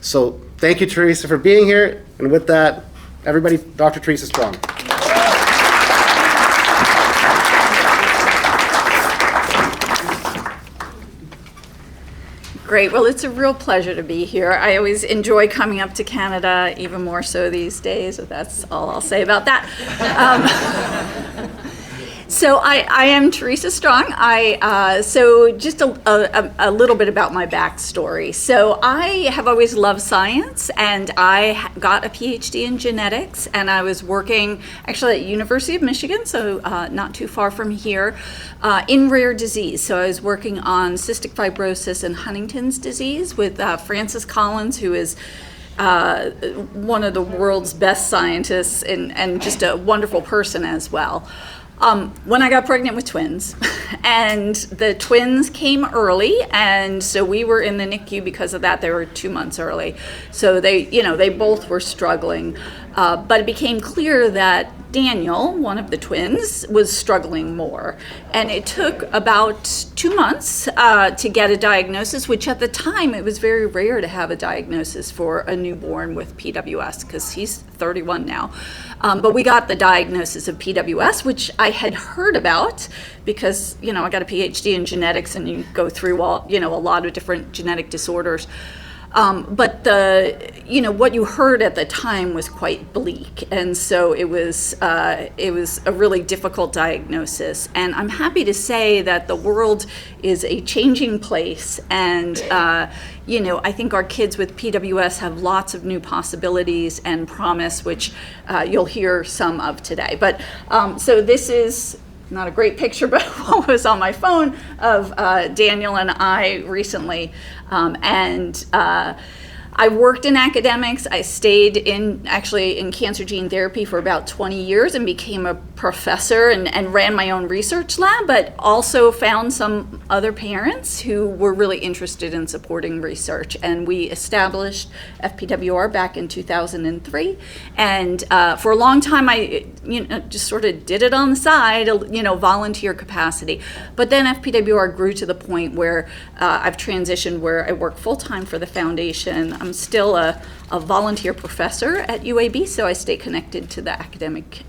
So thank you, Theresa, for being here. And with that, everybody, Dr. Theresa Strong. Great. Well, it's a real pleasure to be here. I always enjoy coming up to Canada, even more so these days. That's all I'll say about that. So I am Theresa Strong. So just a little bit about my backstory. So I have always loved science, and I got a PhD in genetics, and I was working actually at University of Michigan, so not too far from here, in rare disease. So I was working on cystic fibrosis and Huntington's disease with Francis Collins, who is one of the world's best scientists and just a wonderful person as well. When I got pregnant with twins, and the twins came early, and so we were in the NICU because of that. They were 2 months early, so they both were struggling. But it became clear that Daniel, one of the twins, was struggling more, and it took about 2 months to get a diagnosis, which at the time it was very rare to have a diagnosis for a newborn with PWS, because he's 31 now. But we got the diagnosis of PWS, which I had heard about because, I got a PhD in genetics, and you go through a lot of different genetic disorders. But what you heard at the time was quite bleak, and so it was a really difficult diagnosis. And I'm happy to say that the world is a changing place, and I think our kids with PWS have lots of new possibilities and promise, which you'll hear some of today. But so this is not a great picture, but what was on my phone of Daniel and I recently. I worked in academics. I stayed in cancer gene therapy for about 20 years and became a professor and ran my own research lab, but also found some other parents who were really interested in supporting research. And we established FPWR back in 2003. And for a long time, I just sort of did it on the side, volunteer capacity. But then FPWR grew to the point where I've transitioned where I work full-time for the foundation. I'm still a volunteer professor at UAB, so I stay connected to the academic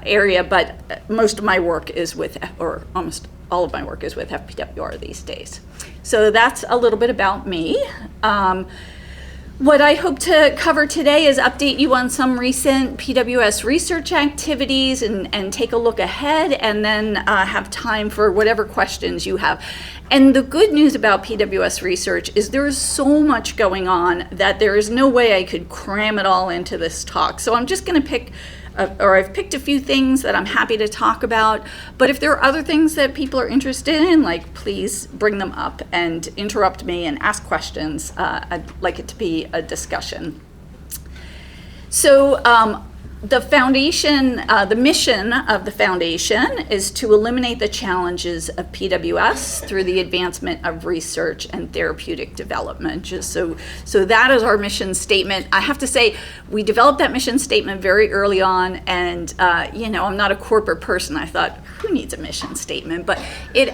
area, but most of my work is or almost all of my work is with FPWR these days. So that's a little bit about me. What I hope to cover today is update you on some recent PWS research activities and take a look ahead, and then have time for whatever questions you have. And the good news about PWS research is there is so much going on that there is no way I could cram it all into this talk. So I'm just going to I've picked a few things that I'm happy to talk about, but if there are other things that people are interested in, please bring them up and interrupt me and ask questions. I'd like it to be a discussion. So the foundation, the mission of the foundation is to eliminate the challenges of PWS through the advancement of research and therapeutic development. So that is our mission statement. I have to say, we developed that mission statement very early on, and I'm not a corporate person. I thought, who needs a mission statement? But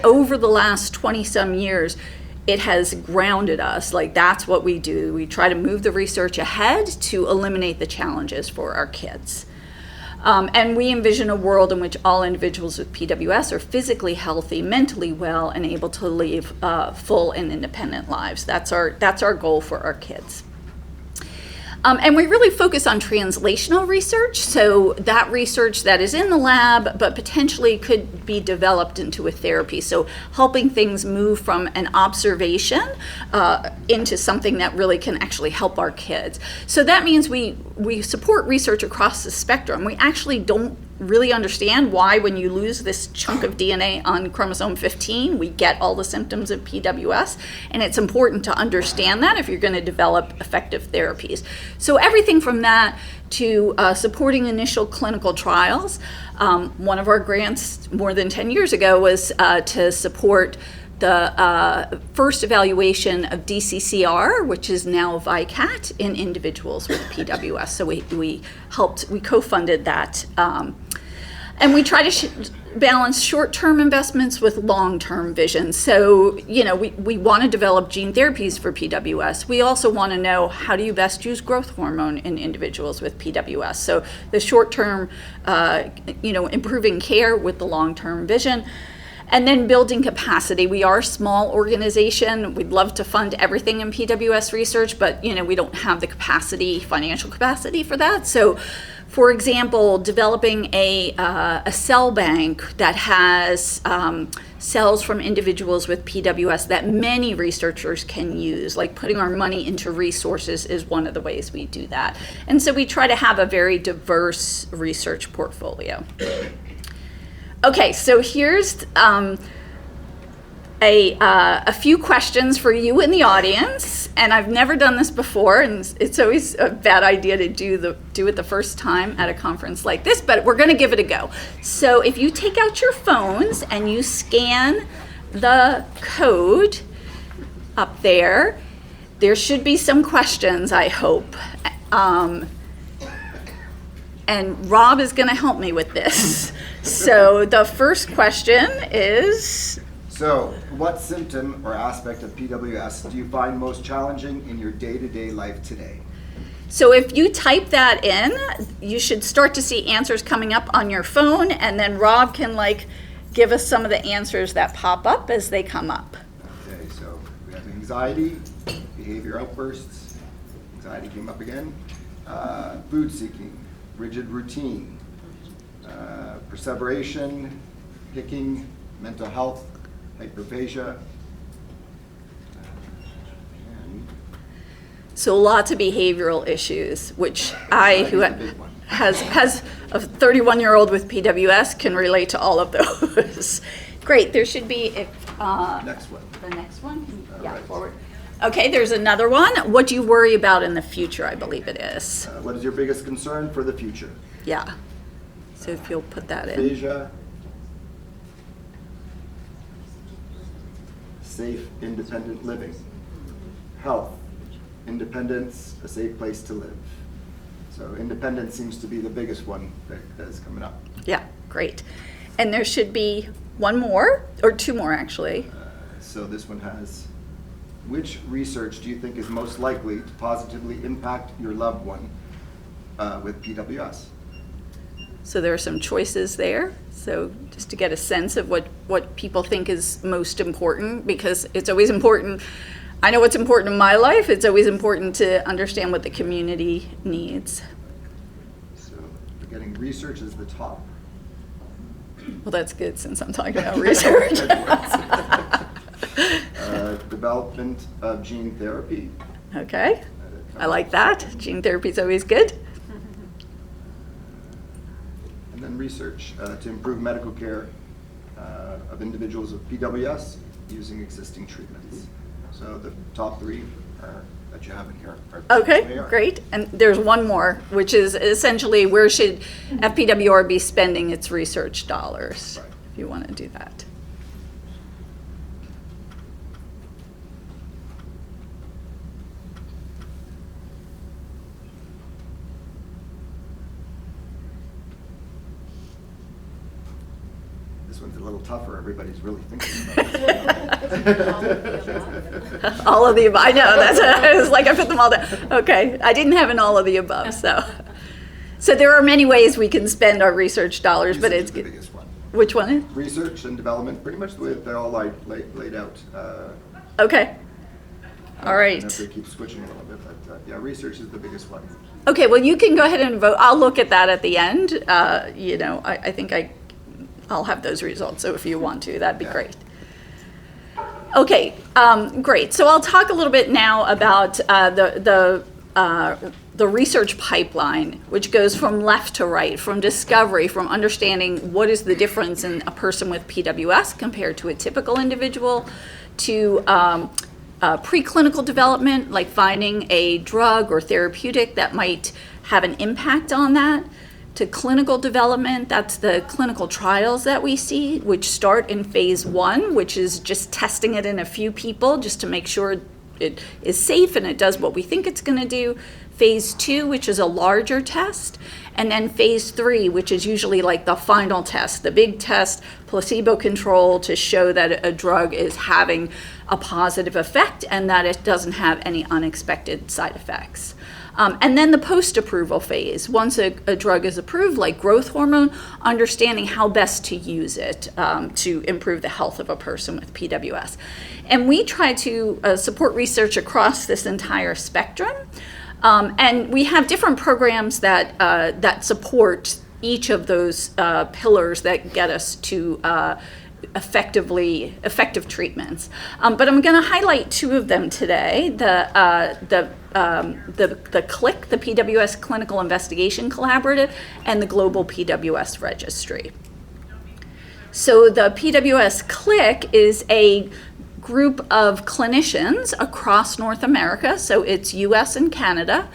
over the last 20 some years, it has grounded us. That's what we do. We try to move the research ahead to eliminate the challenges for our kids. And we envision a world in which all individuals with PWS are physically healthy, mentally well, and able to live full and independent lives. That's our goal for our kids. And we really focus on translational research, so that research that is in the lab but potentially could be developed into a therapy, so helping things move from an observation into something that really can actually help our kids. So that means we support research across the spectrum. We actually don't really understand why when you lose this chunk of DNA on chromosome 15, we get all the symptoms of PWS, and it's important to understand that if you're going to develop effective therapies. So everything from that to supporting initial clinical trials. One of our grants more than 10 years ago was to support the first evaluation of DCCR, which is now VICAT, in individuals with PWS. So we co-funded that. And we try to balance short-term investments with long-term vision. So, we want to develop gene therapies for PWS. We also want to know, how do you best use growth hormone in individuals with PWS? So the short-term, improving care with the long-term vision. And then building capacity. We are a small organization. We'd love to fund everything in PWS research, but we don't have the financial capacity for that. So, for example, developing a cell bank that has cells from individuals with PWS that many researchers can use, like putting our money into resources, is one of the ways we do that. And so we try to have a very diverse research portfolio. Okay, so here's a few questions for you in the audience, and I've never done this before, and it's always a bad idea to do it the first time at a conference like this, but we're going to give it a go. So if you take out your phones and you scan the code up there, there should be some questions, I hope. And Rob is going to help me with this. So the first question is... So, what symptom or aspect of PWS do you find most challenging in your day-to-day life today? So if you type that in, you should start to see answers coming up on your phone, and then Rob can give us some of the answers that pop up as they come up. Okay, so we have anxiety, behavior outbursts, anxiety came up again, food seeking, rigid routine, perseveration, picking, mental health, hyperphagia. So lots of behavioral issues, which who has a 31-year-old with PWS, can relate to all of those. Great. There should be Next one. The next one. Yeah, right. Forward. Okay. There's another one. What do you worry about in the future? I believe it is. What is your biggest concern for the future? Yeah. So if you'll put that in. Aphasia, safe, independent living, health, independence, a safe place to live. So independence seems to be the biggest one that is coming up. Yeah, great. And there should be one more, or two more actually. So this one has, which research do you think is most likely to positively impact your loved one with PWS? So there are some choices there. So just to get a sense of what people think is most important, because it's always important. I know what's important in my life. It's always important to understand what the community needs. So we're getting research as the top. Well, that's good since I'm talking about research. Development of gene therapy. Okay, I like that. Gene therapy is always good. And then research to improve medical care of individuals with PWS using existing treatments. So the top three that you have in here are Okay, great. And there's one more, which is essentially, where should FPWR be spending its research dollars, Right. if you want to do that. This one's a little tougher. Everybody's really thinking about this. All of the above. I know, it was like I put them all down. Okay, I didn't have an all of the above, so. So there are many ways we can spend our research dollars, but Research it's is the good. biggest one. Which one is? Research and development, pretty much the way they're all laid out. Okay. All right. They keep switching a little bit, but yeah, research is the biggest one. Okay, well, you can go ahead and vote. I'll look at that at the end. I think I'll have those results, so if you want to, that'd be Yeah. great. Okay, great. So I'll talk a little bit now about the research pipeline, which goes from left to right, from discovery, from understanding what is the difference in a person with PWS compared to a typical individual, to preclinical development, like finding a drug or therapeutic that might have an impact on that, to clinical development. That's the clinical trials that we see, which start in phase 1, which is just testing it in a few people just to make sure it is safe and it does what we think it's going to do. Phase 2, which is a larger test, and then phase 3, which is usually like the final test, the big test, placebo control, to show that a drug is having a positive effect and that it doesn't have any unexpected side effects. And then the post-approval phase, once a drug is approved, like growth hormone, understanding how best to use it to improve the health of a person with PWS. And we try to support research across this entire spectrum. And we have different programs that support each of those pillars that get us to effective treatments. But I'm going to highlight 2 of them today: the CLIC, the PWS Clinical Investigation Collaborative, and the Global PWS Registry. So the PWS CLIC is a group of clinicians across North America, so it's US and Canada,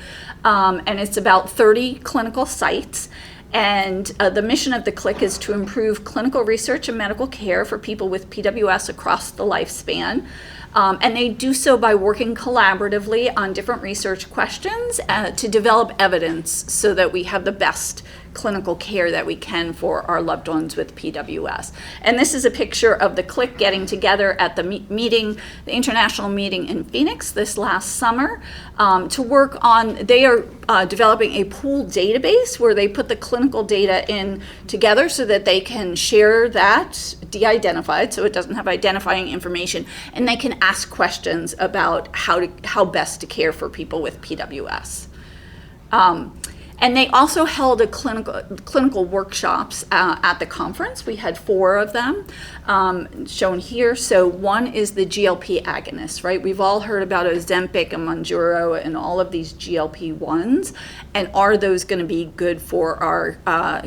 and it's about 30 clinical sites. And the mission of the CLIC is to improve clinical research and medical care for people with PWS across the lifespan. And they do so by working collaboratively on different research questions to develop evidence so that we have the best clinical care that we can for our loved ones with PWS. And this is a picture of the CLIC getting together at the meeting, the international meeting in Phoenix this last summer to work on, they are developing a pooled database where they put the clinical data in together so that they can share that de-identified, so it doesn't have identifying information, and they can ask questions about how best to care for people with PWS. And they also held a clinical workshops at the conference. We had 4 of them shown here. So one is the GLP agonist, right? We've all heard about Ozempic and Mounjaro and all of these GLP-1s. And are those going to be good for our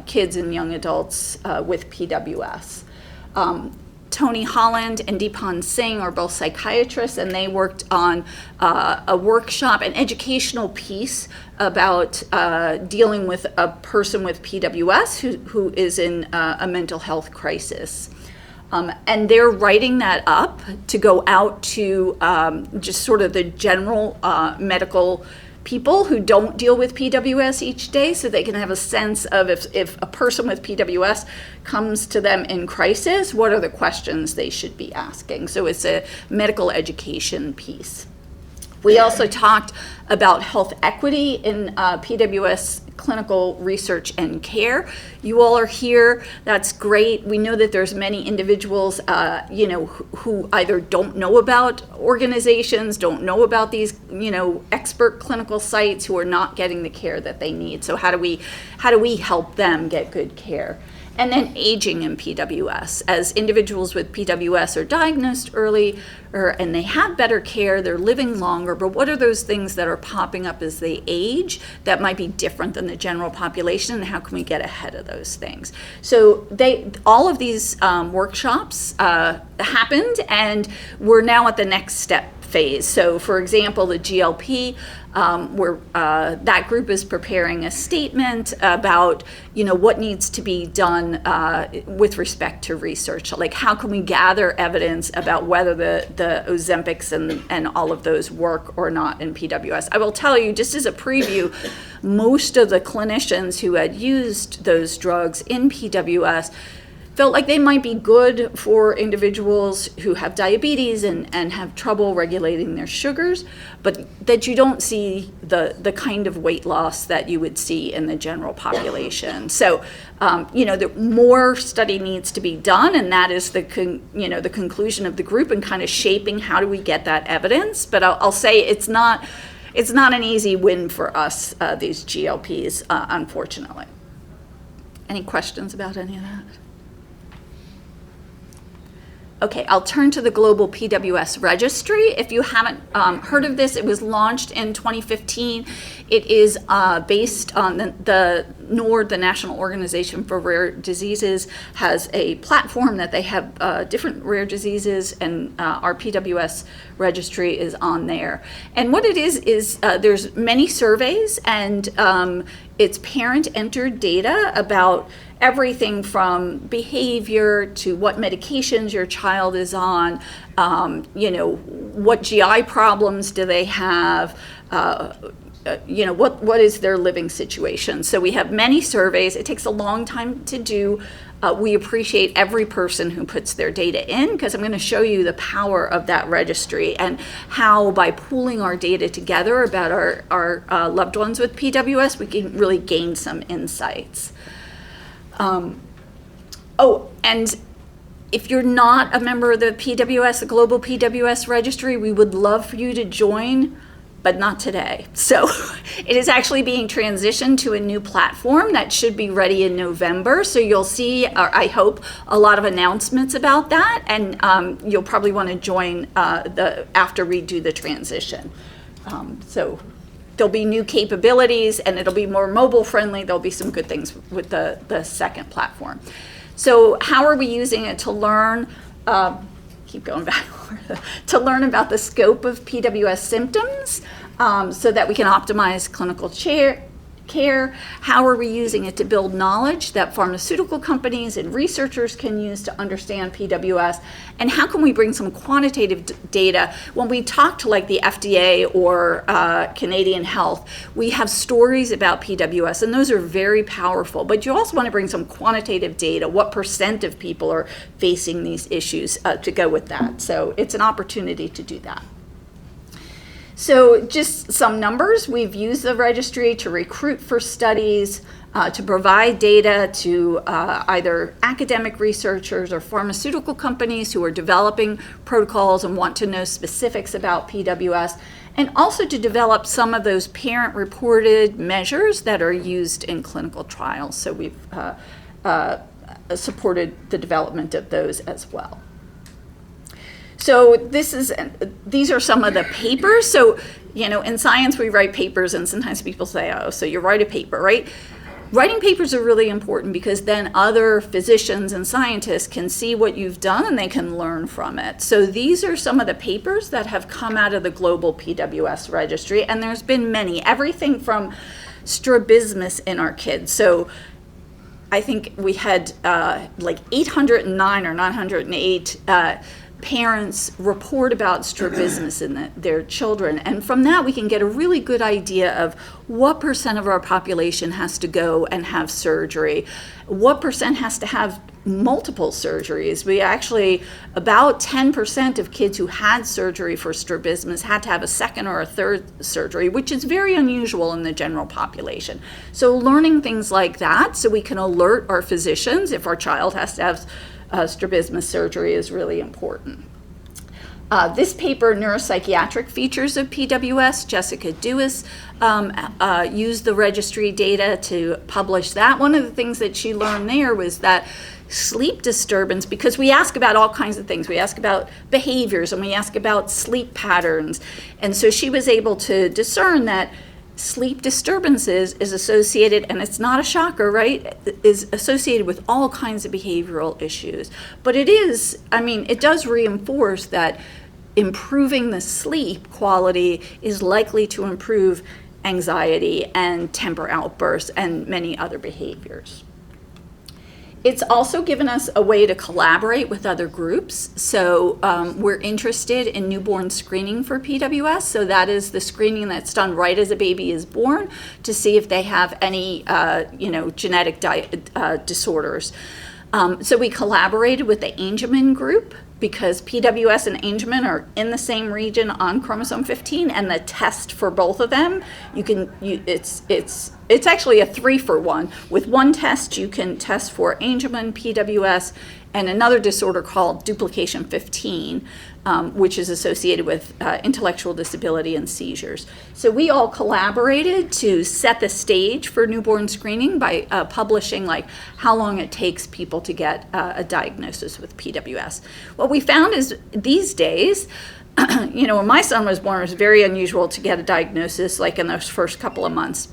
kids and young adults with PWS? Tony Holland and Deepan Singh are both psychiatrists, and they worked on a workshop, an educational piece about dealing with a person with PWS who is in a mental health crisis. And they're writing that up to go out to just sort of the general medical people who don't deal with PWS each day, so they can have a sense of if a person with PWS comes to them in crisis, what are the questions they should be asking. So it's a medical education piece. We also talked about health equity in PWS clinical research and care. You all are here. That's great. We know that there's many individuals, who either don't know about organizations, don't know about these, expert clinical sites, who are not getting the care that they need. So how do we help them get good care? And then aging in PWS. As individuals with PWS are diagnosed early, and they have better care, they're living longer, but what are those things that are popping up as they age that might be different than the general population, and how can we get ahead of those things? So all of these workshops happened, and we're now at the next step phase. So for example, the GLP, where that group is preparing a statement about what needs to be done with respect to research, like how can we gather evidence about whether the Ozempics and all of those work or not in PWS. I will tell you, just as a preview, most of the clinicians who had used those drugs in PWS felt like they might be good for individuals who have diabetes and have trouble regulating their sugars, but that you don't see the kind of weight loss that you would see in the general population. So, the more study needs to be done, and that is the conclusion of the group, and kind of shaping how do we get that evidence. But I'll say it's not an easy win for us, these GLPs, unfortunately. Any questions about any of that? Okay, I'll turn to the Global PWS Registry. If you haven't heard of this, it was launched in 2015. It is based on the NORD, the National Organization for Rare Diseases, has a platform that they have different rare diseases, and our PWS registry is on there. And what it is there's many surveys, and it's parent-entered data about everything from behavior to what medications your child is on, what GI problems do they have, what is their living situation. So we have many surveys. It takes a long time to do. We appreciate every person who puts their data in, because I'm going to show you the power of that registry and how, by pooling our data together about our loved ones with PWS, we can really gain some insights. And if you're not a member of the PWS, the Global PWS Registry, we would love for you to join, but not today. So it is actually being transitioned to a new platform that should be ready in November. So you'll see, or I hope, a lot of announcements about that, and you'll probably want to join after we do the transition. So there'll be new capabilities, and it'll be more mobile friendly. There'll be some good things with the second platform. So how are we using it to learn? Keep going back. To learn about the scope of PWS symptoms, so that we can optimize clinical care. How are we using it to build knowledge that pharmaceutical companies and researchers can use to understand PWS? And how can we bring some quantitative data? When we talk to like the FDA or Canadian Health, we have stories about PWS, and those are very powerful. But you also want to bring some quantitative data. What % of people are facing these issues to go with that? So it's an opportunity to do that. So just some numbers. We've used the registry to recruit for studies, to provide data to either academic researchers or pharmaceutical companies who are developing protocols and want to know specifics about PWS, and also to develop some of those parent-reported measures that are used in clinical trials. So we've supported the development of those as well. So these are some of the papers. So, in science we write papers, and sometimes people say, oh, so you write a paper, right? Writing papers are really important, because then other physicians and scientists can see what you've done and they can learn from it. So these are some of the papers that have come out of the Global PWS Registry, and there's been many, everything from strabismus in our kids. So I think we had like 809 or 908 parents report about strabismus in their children. And from that, we can get a really good idea of what % of our population has to go and have surgery, what % has to have multiple surgeries. We actually, about 10% of kids who had surgery for strabismus had to have a second or a third surgery, which is very unusual in the general population. So learning things like that so we can alert our physicians if our child has to have strabismus surgery is really important. This paper, Neuropsychiatric Features of PWS, Jessica Dewis used the registry data to publish that. One of the things that she learned there was that sleep disturbance, because we ask about all kinds of things. We ask about behaviors, and we ask about sleep patterns. And so she was able to discern that sleep disturbances is associated, and it's not a shocker, right, is associated with all kinds of behavioral issues. But it does reinforce that improving the sleep quality is likely to improve anxiety and temper outbursts and many other behaviors. It's also given us a way to collaborate with other groups. So we're interested in newborn screening for PWS. So that is the screening that's done right as a baby is born to see if they have any, genetic disorders. So we collaborated with the Angelman group, because PWS and Angelman are in the same region on chromosome 15, and the test for both of them, it's actually a 3-for-1. With one test, you can test for Angelman, PWS, and another disorder called duplication 15, which is associated with intellectual disability and seizures. So we all collaborated to set the stage for newborn screening by publishing how long it takes people to get a diagnosis with PWS. What we found is these days, when my son was born, it was very unusual to get a diagnosis in those first couple of months.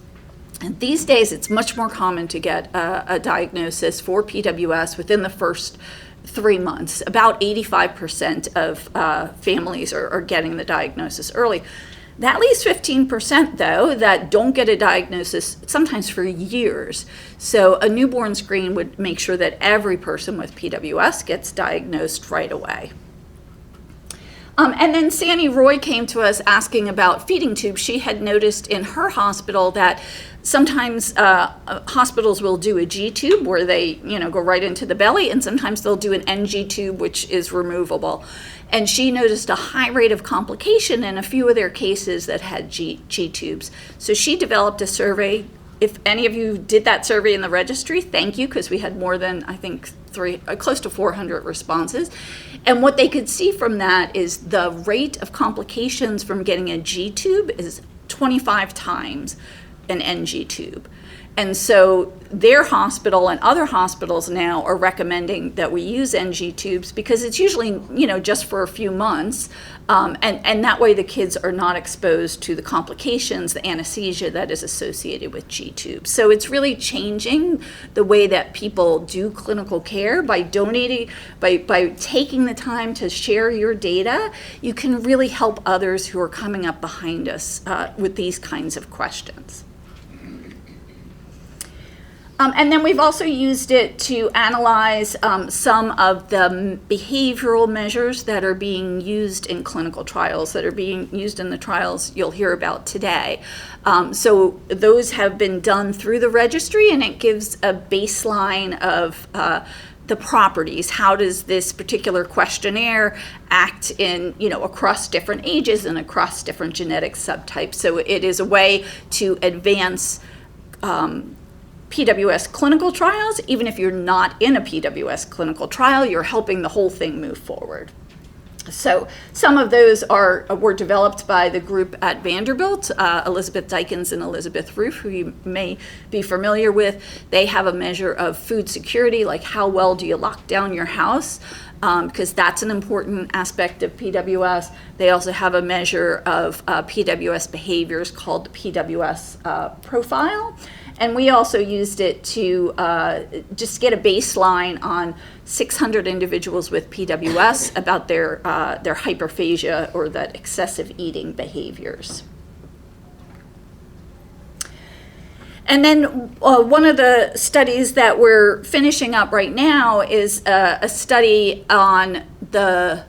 And these days, it's much more common to get a diagnosis for PWS within the first 3 months. About 85% of families are getting the diagnosis early. That leaves 15%, though, that don't get a diagnosis sometimes for years. So a newborn screen would make sure that every person with PWS gets diagnosed right away. And then Sandy Roy came to us asking about feeding tubes. She had noticed in her hospital that sometimes hospitals will do a G tube where they, go right into the belly, and sometimes they'll do an NG tube, which is removable. And she noticed a high rate of complication in a few of their cases that had G tubes. So she developed a survey. If any of you did that survey in the registry, thank you, because we had more than, I think, close to 400 responses. And what they could see from that is the rate of complications from getting a G tube is 25 times an NG tube. And so their hospital and other hospitals now are recommending that we use NG tubes because it's usually, just for a few months. And that way the kids are not exposed to the complications, the anesthesia that is associated with G tubes. So it's really changing the way that people do clinical care by donating, by taking the time to share your data. You can really help others who are coming up behind us with these kinds of questions. And then we've also used it to analyze some of the behavioral measures that are being used in clinical trials, that are being used in the trials you'll hear about today. So those have been done through the registry, and it gives a baseline of the properties. How does this particular questionnaire act in, across different ages and across different genetic subtypes? So it is a way to advance PWS clinical trials. Even if you're not in a PWS clinical trial, you're helping the whole thing move forward. So some of those were developed by the group at Vanderbilt, Elizabeth Dykins and Elizabeth Roof, who you may be familiar with. They have a measure of food security, like how well do you lock down your house, because that's an important aspect of PWS. They also have a measure of PWS behaviors called the PWS profile. And we also used it to just get a baseline on 600 individuals with PWS about their hyperphagia or that excessive eating behaviors. And then one of the studies that we're finishing up right now is a study on not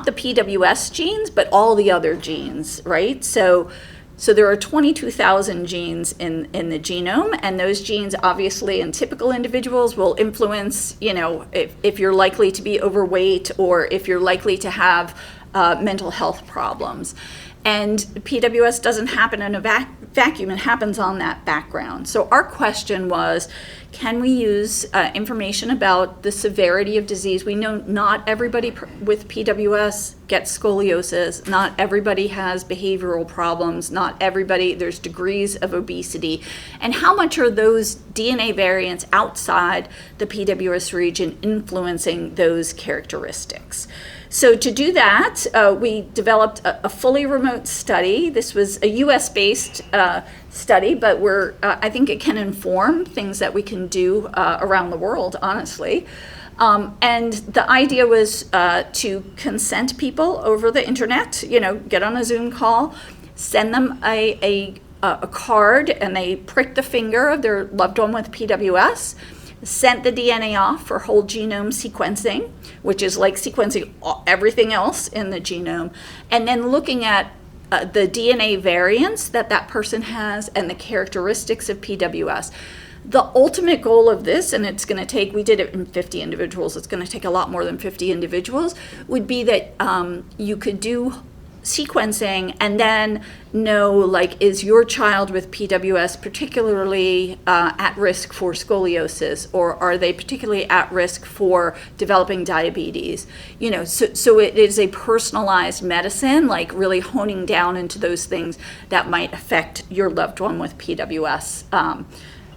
the PWS genes, but all the other genes, right? So there are 22,000 genes in the genome, and those genes obviously in typical individuals will influence, if you're likely to be overweight or if you're likely to have mental health problems. And PWS doesn't happen in a vacuum, it happens on that background. So our question was, can we use information about the severity of disease? We know not everybody with PWS gets scoliosis, not everybody has behavioral problems, not everybody, there's degrees of obesity. And how much are those DNA variants outside the PWS region influencing those characteristics? So to do that, we developed a fully remote study. This was a US-based study, but I think it can inform things that we can do around the world, honestly. And the idea was to consent people over the internet, get on a Zoom call, send them a card, and they prick the finger of their loved one with PWS, sent the DNA off for whole genome sequencing, which is like sequencing everything else in the genome, and then looking at the DNA variants that person has and the characteristics of PWS. The ultimate goal of this, and it's going to take, we did it in 50 individuals, it's going to take a lot more than 50 individuals, would be that you could do sequencing and then know, is your child with PWS particularly at risk for scoliosis, or are they particularly at risk for developing diabetes? So it is a personalized medicine, really honing down into those things that might affect your loved one with PWS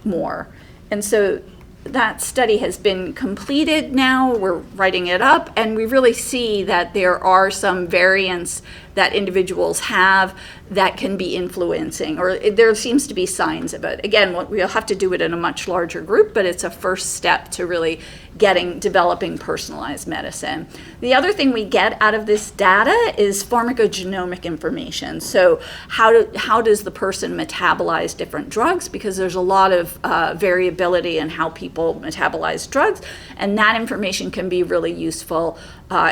more. And so that study has been completed now. We're writing it up, and we really see that there are some variants that individuals have that can be influencing, or there seems to be signs of it. Again, we'll have to do it in a much larger group, but it's a first step to really developing personalized medicine. The other thing we get out of this data is pharmacogenomic information. So how does the person metabolize different drugs? Because there's a lot of variability in how people metabolize drugs, and that information can be really useful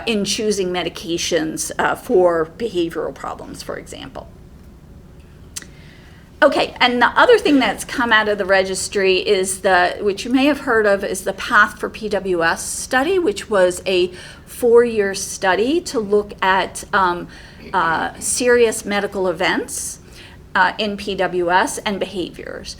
in choosing medications for behavioral problems, for example. Okay, and the other thing that's come out of the registry is which you may have heard of, is the Path for PWS study, which was a 4-year study to look at serious medical events in PWS and behaviors.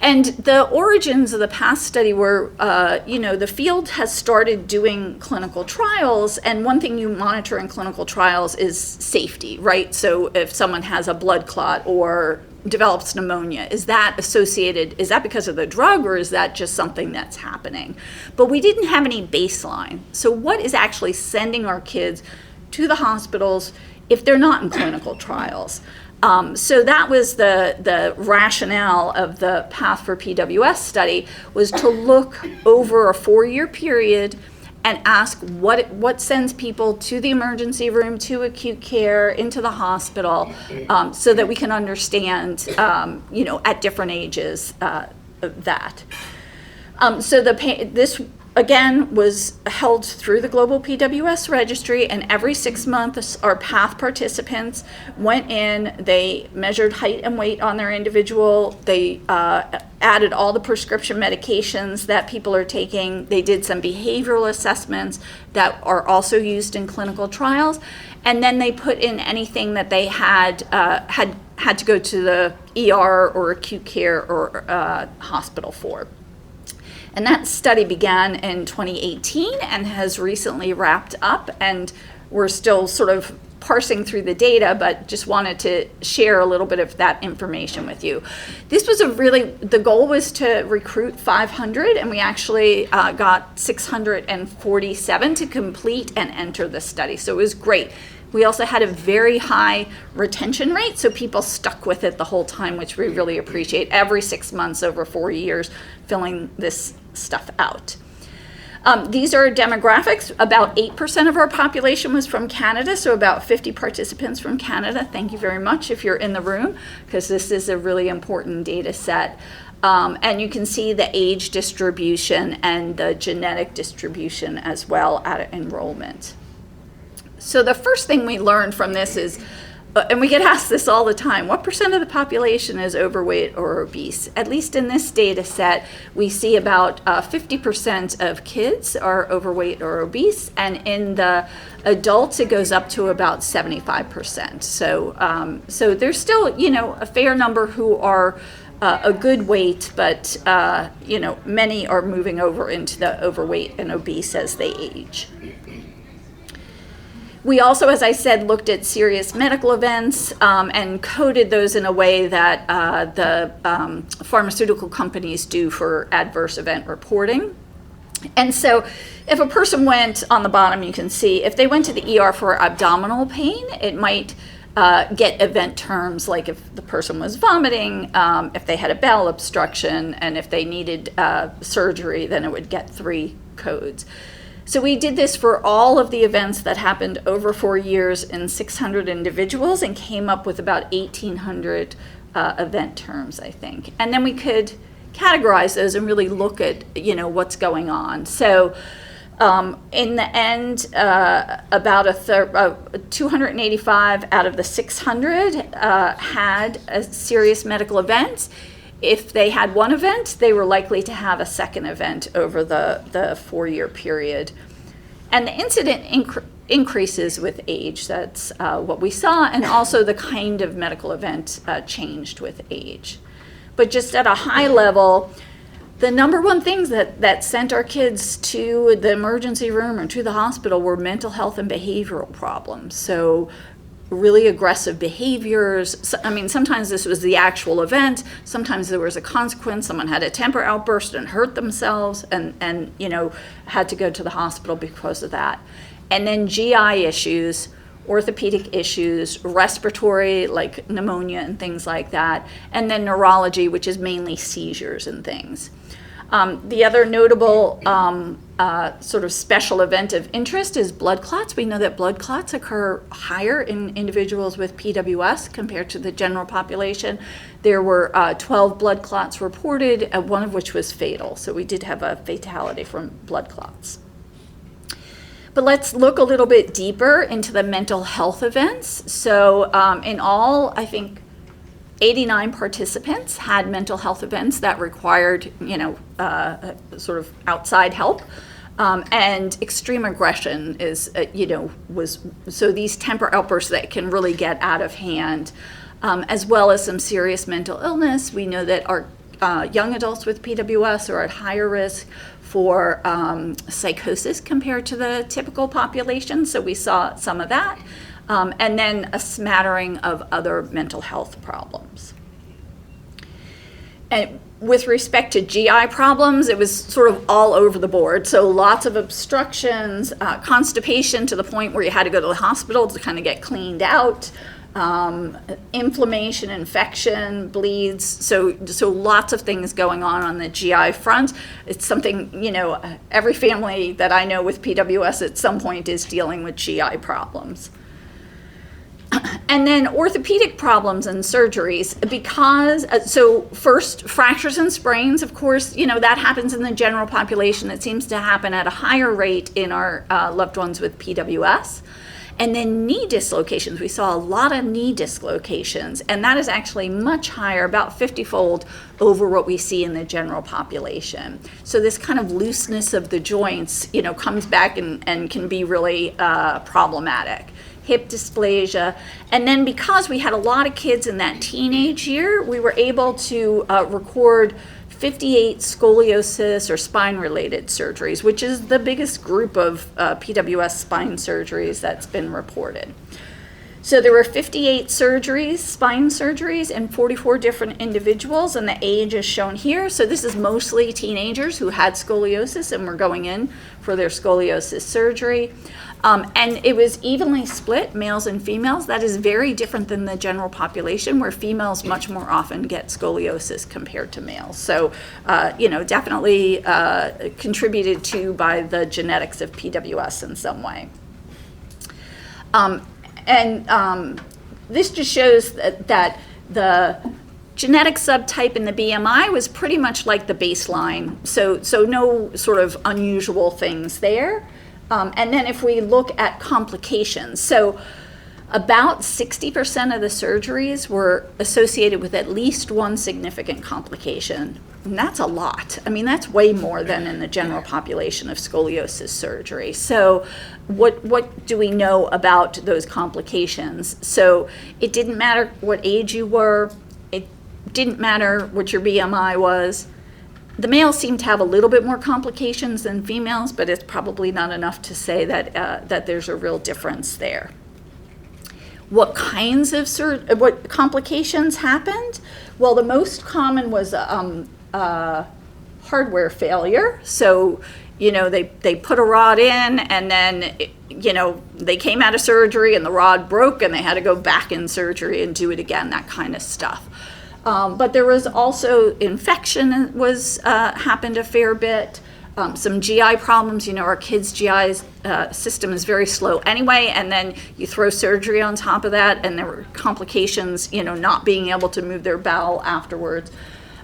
And the origins of the PATH study were, the field has started doing clinical trials, and one thing you monitor in clinical trials is safety, right? So if someone has a blood clot or develops pneumonia, is that because of the drug, or is that just something that's happening? But we didn't have any baseline. So what is actually sending our kids to the hospitals if they're not in clinical trials? So that was the rationale of the Path for PWS study, was to look over a 4-year period and ask what sends people to the emergency room, to acute care, into the hospital, so that we can understand, at different ages that. So this again was held through the Global PWS Registry, and every 6 months our PATH participants went in, they measured height and weight on their individual, they added all the prescription medications that people are taking, they did some behavioral assessments that are also used in clinical trials, and then they put in anything that they had to go to the ER or acute care or hospital for. And that study began in 2018 and has recently wrapped up, and we're still sort of parsing through the data, but just wanted to share a little bit of that information with you. This was the goal was to recruit 500, and we actually got 647 to complete and enter the study, so it was great. We also had a very high retention rate, so people stuck with it the whole time, which we really appreciate. Every 6 months over 4 years, filling this stuff out. These are demographics. About 8% of our population was from Canada, so about 50 participants from Canada. Thank you very much if you're in the room, because this is a really important data set. And you can see the age distribution and the genetic distribution as well at enrollment. So the first thing we learned from this is, and we get asked this all the time, what percent of the population is overweight or obese? At least in this data set, we see about 50% of kids are overweight or obese, and in the adults, it goes up to about 75%. So there's still, a fair number who are a good weight, but many are moving over into the overweight and obese as they age. We also, as I said, looked at serious medical events and coded those in a way that the pharmaceutical companies do for adverse event reporting. And so if a person went, on the bottom you can see, if they went to the ER for abdominal pain, it might get event terms like if the person was vomiting, if they had a bowel obstruction, and if they needed surgery, then it would get 3 codes. So we did this for all of the events that happened over 4 years in 600 individuals and came up with about 1,800 event terms, I think. And then we could categorize those and really look at, what's going on. So in the end, about 285 out of the 600 had a serious medical event. If they had one event, they were likely to have a second event over the 4-year period. And the incident increases with age. That's what we saw. And also the kind of medical event changed with age. But just at a high level, the number one things that sent our kids to the emergency room or to the hospital were mental health and behavioral problems. So really aggressive behaviors. I mean, sometimes this was the actual event. Sometimes there was a consequence. Someone had a temper outburst and hurt themselves and had to go to the hospital because of that. And then GI issues orthopedic issues, respiratory like pneumonia and things like that, and then neurology, which is mainly seizures and things. The other notable sort of special event of interest is blood clots. We know that blood clots occur higher in individuals with PWS compared to the general population. There were 12 blood clots reported, one of which was fatal. So we did have a fatality from blood clots. But let's look a little bit deeper into the mental health events. So in all, I think 89 participants had mental health events that required, sort of outside help. And extreme aggression is, so these temper outbursts that can really get out of hand, as well as some serious mental illness. We know that our young adults with PWS are at higher risk for psychosis compared to the typical population. So we saw some of that. And then a smattering of other mental health problems. And with respect to GI problems, it was sort of all over the board. So lots of obstructions, constipation to the point where you had to go to the hospital to kind of get cleaned out, inflammation, infection, bleeds. So lots of things going on the GI front. It's something, every family that I know with PWS at some point is dealing with GI problems. And then orthopedic problems and surgeries, because, so first, fractures and sprains, of course, that happens in the general population. It seems to happen at a higher rate in our loved ones with PWS. And then knee dislocations, we saw a lot of knee dislocations, and that is actually much higher, about 50-fold over what we see in the general population. So this kind of looseness of the joints, comes back and can be really problematic. Hip dysplasia. And then because we had a lot of kids in that teenage year, we were able to record 58 scoliosis or spine-related surgeries, which is the biggest group of PWS spine surgeries that's been reported. So there were 58 surgeries, spine surgeries, in 44 different individuals, and the age is shown here. So this is mostly teenagers who had scoliosis and were going in for their scoliosis surgery. And it was evenly split, males and females. That is very different than the general population, where females much more often get scoliosis compared to males. So, definitely contributed to by the genetics of PWS in some way. This just shows that the genetic subtype in the BMI was pretty much like the baseline. So no sort of unusual things there. And then if we look at complications, so about 60% of the surgeries were associated with at least one significant complication. And that's a lot. I mean, that's way more than in the general population of scoliosis surgery. So what do we know about those complications? So it didn't matter what age you were. It didn't matter what your BMI was. The males seem to have a little bit more complications than females, but it's probably not enough to say that there's a real difference there. What kinds of what complications happened? Well, the most common was hardware failure. So, they put a rod in, and then, they came out of surgery and the rod broke and they had to go back in surgery and do it again, that kind of stuff. But there was also infection happened a fair bit. Some GI problems, our kids' GI system is very slow anyway, and then you throw surgery on top of that, and there were complications, not being able to move their bowel afterwards.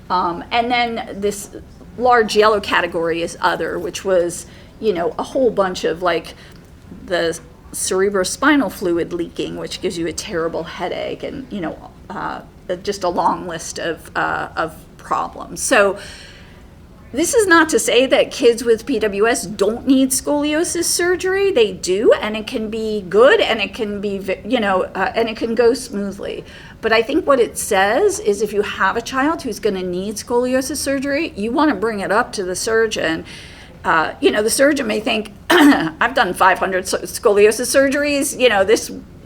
And then this large yellow category is other, which was, a whole bunch of the cerebrospinal fluid leaking, which gives you a terrible headache, and, just a long list of problems. So this is not to say that kids with PWS don't need scoliosis surgery. They do, and it can be good, and it can be, and it can go smoothly. But I think what it says is if you have a child who's going to need scoliosis surgery, you want to bring it up to the surgeon. The surgeon may think, I've done 500 scoliosis surgeries,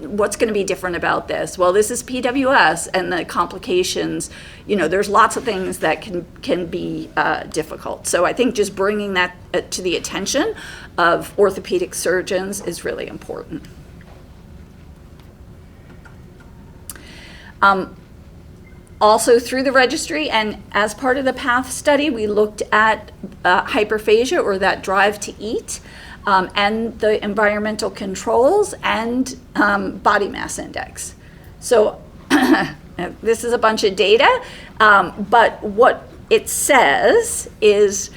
what's going to be different about this? Well, this is PWS, and the complications, there's lots of things that can be difficult. So I think just bringing that to the attention of orthopedic surgeons is really important. Also through the registry and as part of the PATH study, we looked at hyperphagia, or that drive to eat, and the environmental controls and body mass index. So this is a bunch of data, but what it says is,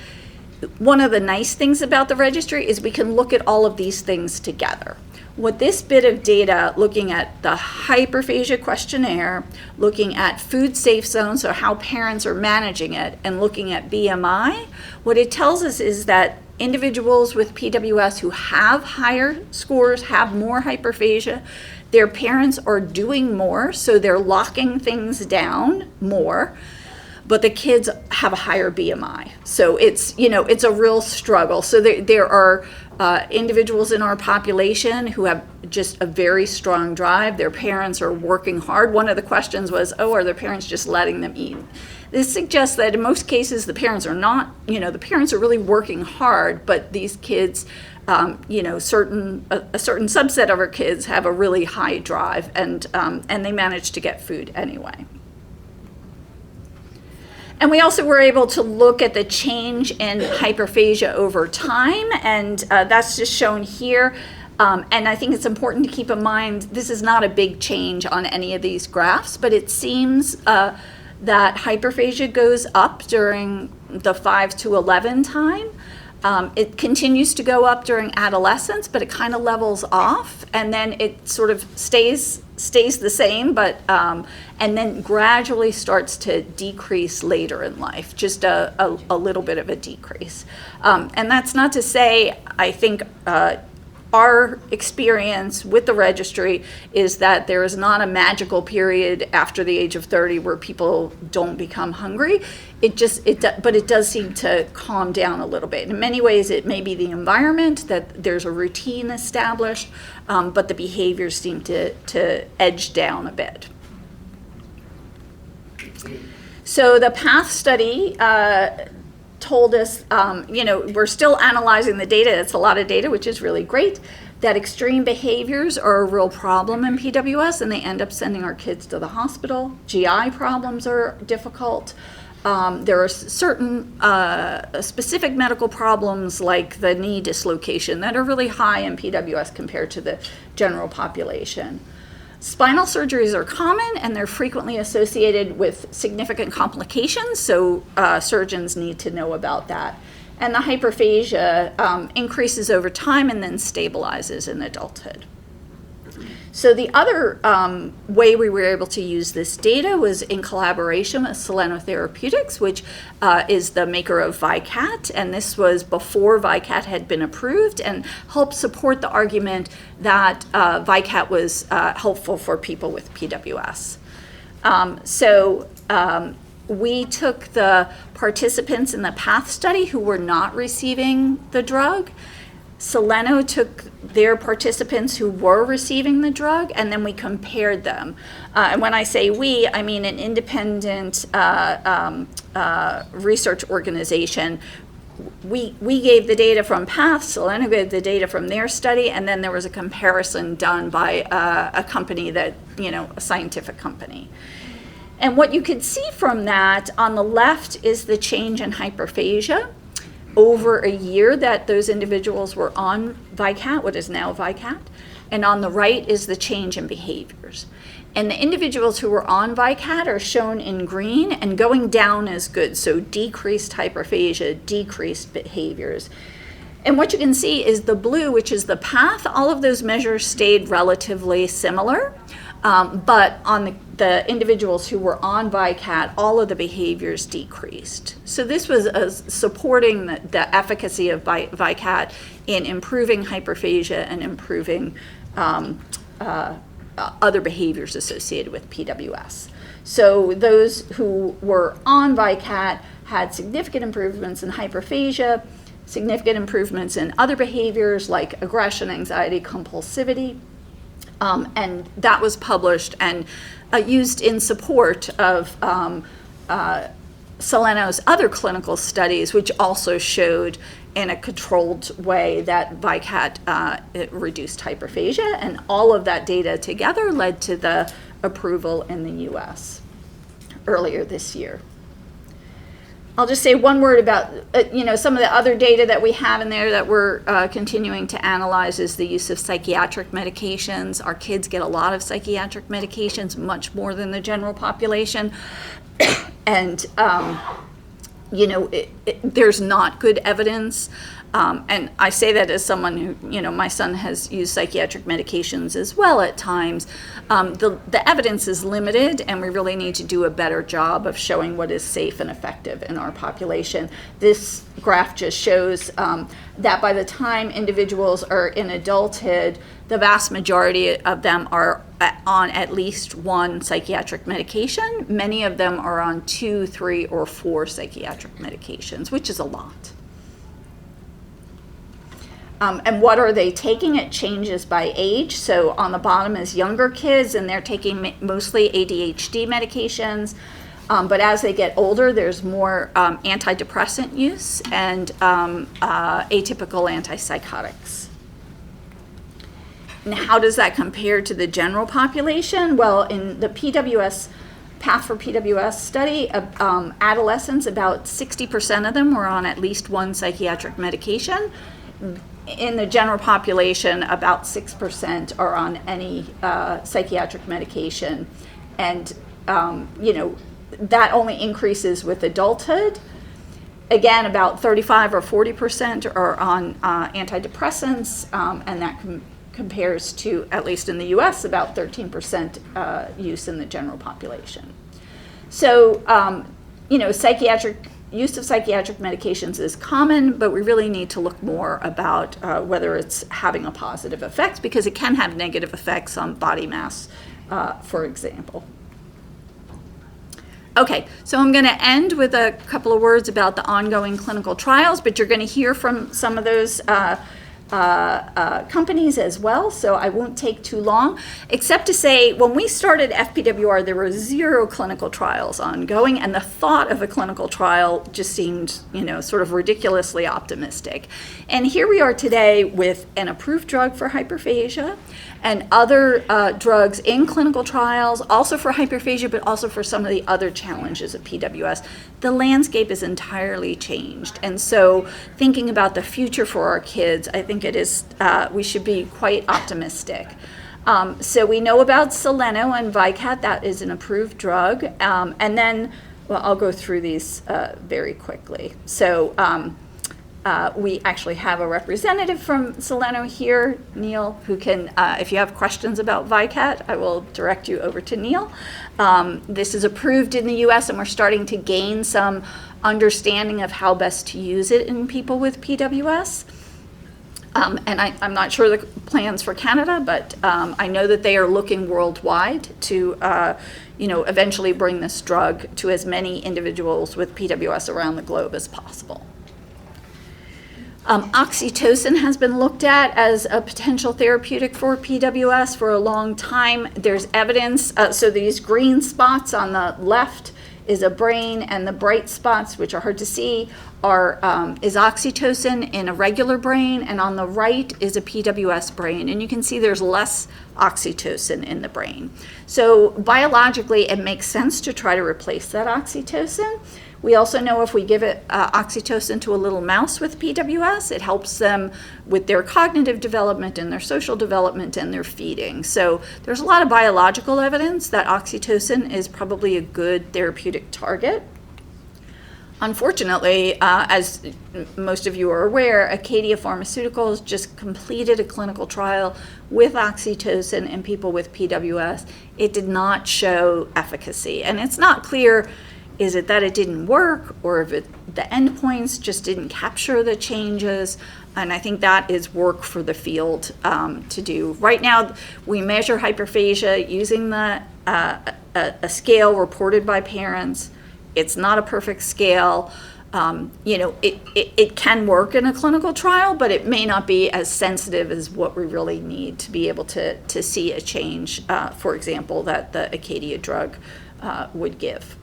one of the nice things about the registry is we can look at all of these things together. What this bit of data, looking at the hyperphagia questionnaire, looking at food safe zones, so how parents are managing it, and looking at BMI, what it tells us is that individuals with PWS who have higher scores, have more hyperphagia, their parents are doing more, so they're locking things down more, but the kids have a higher BMI. So it's, it's a real struggle. So there are individuals in our population who have just a very strong drive. Their parents are working hard. One of the questions was, are their parents just letting them eat? This suggests that in most cases the parents are not, the parents are really working hard, but these kids, a certain subset of our kids have a really high drive, and they manage to get food anyway. And we also were able to look at the change in hyperphagia over time, and that's just shown here. And I think it's important to keep in mind, this is not a big change on any of these graphs, but it seems that hyperphagia goes up during the 5 to 11 time. It continues to go up during adolescence, but it kind of levels off, and then it sort of stays the same, but and then gradually starts to decrease later in life, just a little bit of a decrease. And that's not to say, I think our experience with the registry is that there is not a magical period after the age of 30 where people don't become hungry. But it does seem to calm down a little bit. In many ways, it may be the environment, that there's a routine established, but the behaviors seem to edge down a bit. So the PATH study told us, we're still analyzing the data. It's a lot of data, which is really great, that extreme behaviors are a real problem in PWS, and they end up sending our kids to the hospital. GI problems are difficult. There are certain specific medical problems like the knee dislocation that are really high in PWS compared to the general population. Spinal surgeries are common, and they're frequently associated with significant complications, so surgeons need to know about that. And the hyperphagia increases over time and then stabilizes in adulthood. So the other way we were able to use this data was in collaboration with Soleno Therapeutics, which is the maker of VYKAT, and this was before VYKAT had been approved, and helped support the argument that VYKAT was helpful for people with PWS. We took the participants in the PATH study who were not receiving the drug. Soleno took their participants who were receiving the drug, and then we compared them. And when I say we, I mean an independent research organization. We gave the data from PATH, Soleno gave the data from their study, and then there was a comparison done by a company that, a scientific company. And what you could see from that, on the left is the change in hyperphagia over a year that those individuals were on VYKAT, what is now VYKAT, and on the right is the change in behaviors. And the individuals who were on VYKAT are shown in green, and going down is good, so decreased hyperphagia, decreased behaviors. And what you can see is the blue, which is the PATH, all of those measures stayed relatively similar. But on the individuals who were on VYKAT, all of the behaviors decreased. So this was supporting the efficacy of VYKAT in improving hyperphagia and improving other behaviors associated with PWS. So those who were on VYKAT had significant improvements in hyperphagia, significant improvements in other behaviors like aggression, anxiety, compulsivity. And that was published and used in support of Soleno's other clinical studies, which also showed in a controlled way that VYKAT reduced hyperphagia. And all of that data together led to the approval in the US earlier this year. I'll just say one word about, some of the other data that we have in there that we're continuing to analyze is the use of psychiatric medications. Our kids get a lot of psychiatric medications, much more than the general population. And, there's not good evidence. And I say that as someone who, my son has used psychiatric medications as well at times. The evidence is limited, and we really need to do a better job of showing what is safe and effective in our population. This graph just shows that by the time individuals are in adulthood, the vast majority of them are on at least one psychiatric medication. Many of them are on 2, 3, or 4 psychiatric medications, which is a lot. And what are they taking? It changes by age. So on the bottom is younger kids, and they're taking mostly ADHD medications. But as they get older, there's more antidepressant use and atypical antipsychotics. And how does that compare to the general population? Well, in the PWS Path for PWS study, adolescents, about 60% of them were on at least one psychiatric medication. In the general population, about 6% are on any psychiatric medication. And, that only increases with adulthood. Again, about 35 or 40% are on antidepressants, and that compares to, at least in the US, about 13% use in the general population. So, use of psychiatric medications is common, but we really need to look more about whether it's having a positive effect, because it can have negative effects on body mass, for example. Okay, so I'm going to end with a couple of words about the ongoing clinical trials, but you're going to hear from some of those companies as well, so I won't take too long, except to say when we started FPWR, there were 0 clinical trials ongoing, and the thought of a clinical trial just seemed, sort of ridiculously optimistic. And here we are today with an approved drug for hyperphagia and other drugs in clinical trials, also for hyperphagia, but also for some of the other challenges of PWS. The landscape is entirely changed. And so thinking about the future for our kids, I think it is, we should be quite optimistic. So we know about Soleno and Vykat, that is an approved drug. And then, well, I'll go through these very quickly. So we actually have a representative from Soleno here, Neil, who can, if you have questions about Vykat, I will direct you over to Neil. This is approved in the US, and we're starting to gain some understanding of how best to use it in people with PWS. And I'm not sure the plans for Canada, but I know that they are looking worldwide to eventually bring this drug to as many individuals with PWS around the globe as possible. Oxytocin has been looked at as a potential therapeutic for PWS for a long time. There's evidence, so these green spots on the left is a brain, and the bright spots, which are hard to see, is oxytocin in a regular brain, and on the right is a PWS brain. And you can see there's less oxytocin in the brain. So biologically, it makes sense to try to replace that oxytocin. We also know if we give it oxytocin to a little mouse with PWS, it helps them with their cognitive development and their social development and their feeding. So there's a lot of biological evidence that oxytocin is probably a good therapeutic target. Unfortunately, as most of you are aware, Acadia Pharmaceuticals just completed a clinical trial with oxytocin in people with PWS. It did not show efficacy, and it's not clear, is it that it didn't work, or if the endpoints just didn't capture the changes? And I think that is work for the field to do. Right now, we measure hyperphagia using a scale reported by parents. It's not a perfect scale. It can work in a clinical trial, but it may not be as sensitive as what we really need to be able to see a change, for example, that the Acadia drug would give.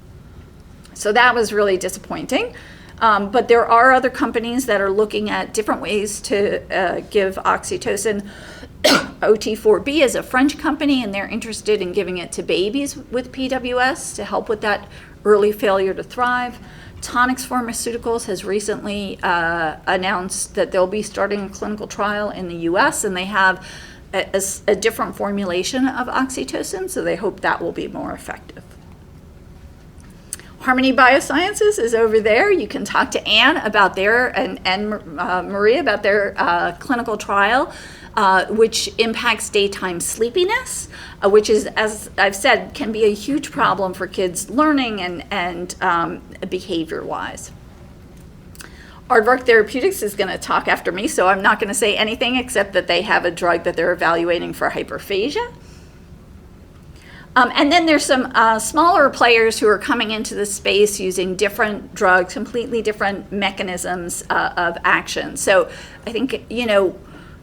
So that was really disappointing. But there are other companies that are looking at different ways to give oxytocin OT4B is a French company, and they're interested in giving it to babies with PWS to help with that early failure to thrive. Tonix Pharmaceuticals has recently announced that they'll be starting a clinical trial in the US, and they have a different formulation of oxytocin, so they hope that will be more effective. Harmony Biosciences is over there. You can talk to Anne about their, and Maria about their clinical trial, which impacts daytime sleepiness, which is, as I've said, can be a huge problem for kids learning and behavior-wise. Aardvark Therapeutics is going to talk after me, so I'm not going to say anything except that they have a drug that they're evaluating for hyperphagia. And then there's some smaller players who are coming into the space using different drugs, completely different mechanisms of action. So I think, you know,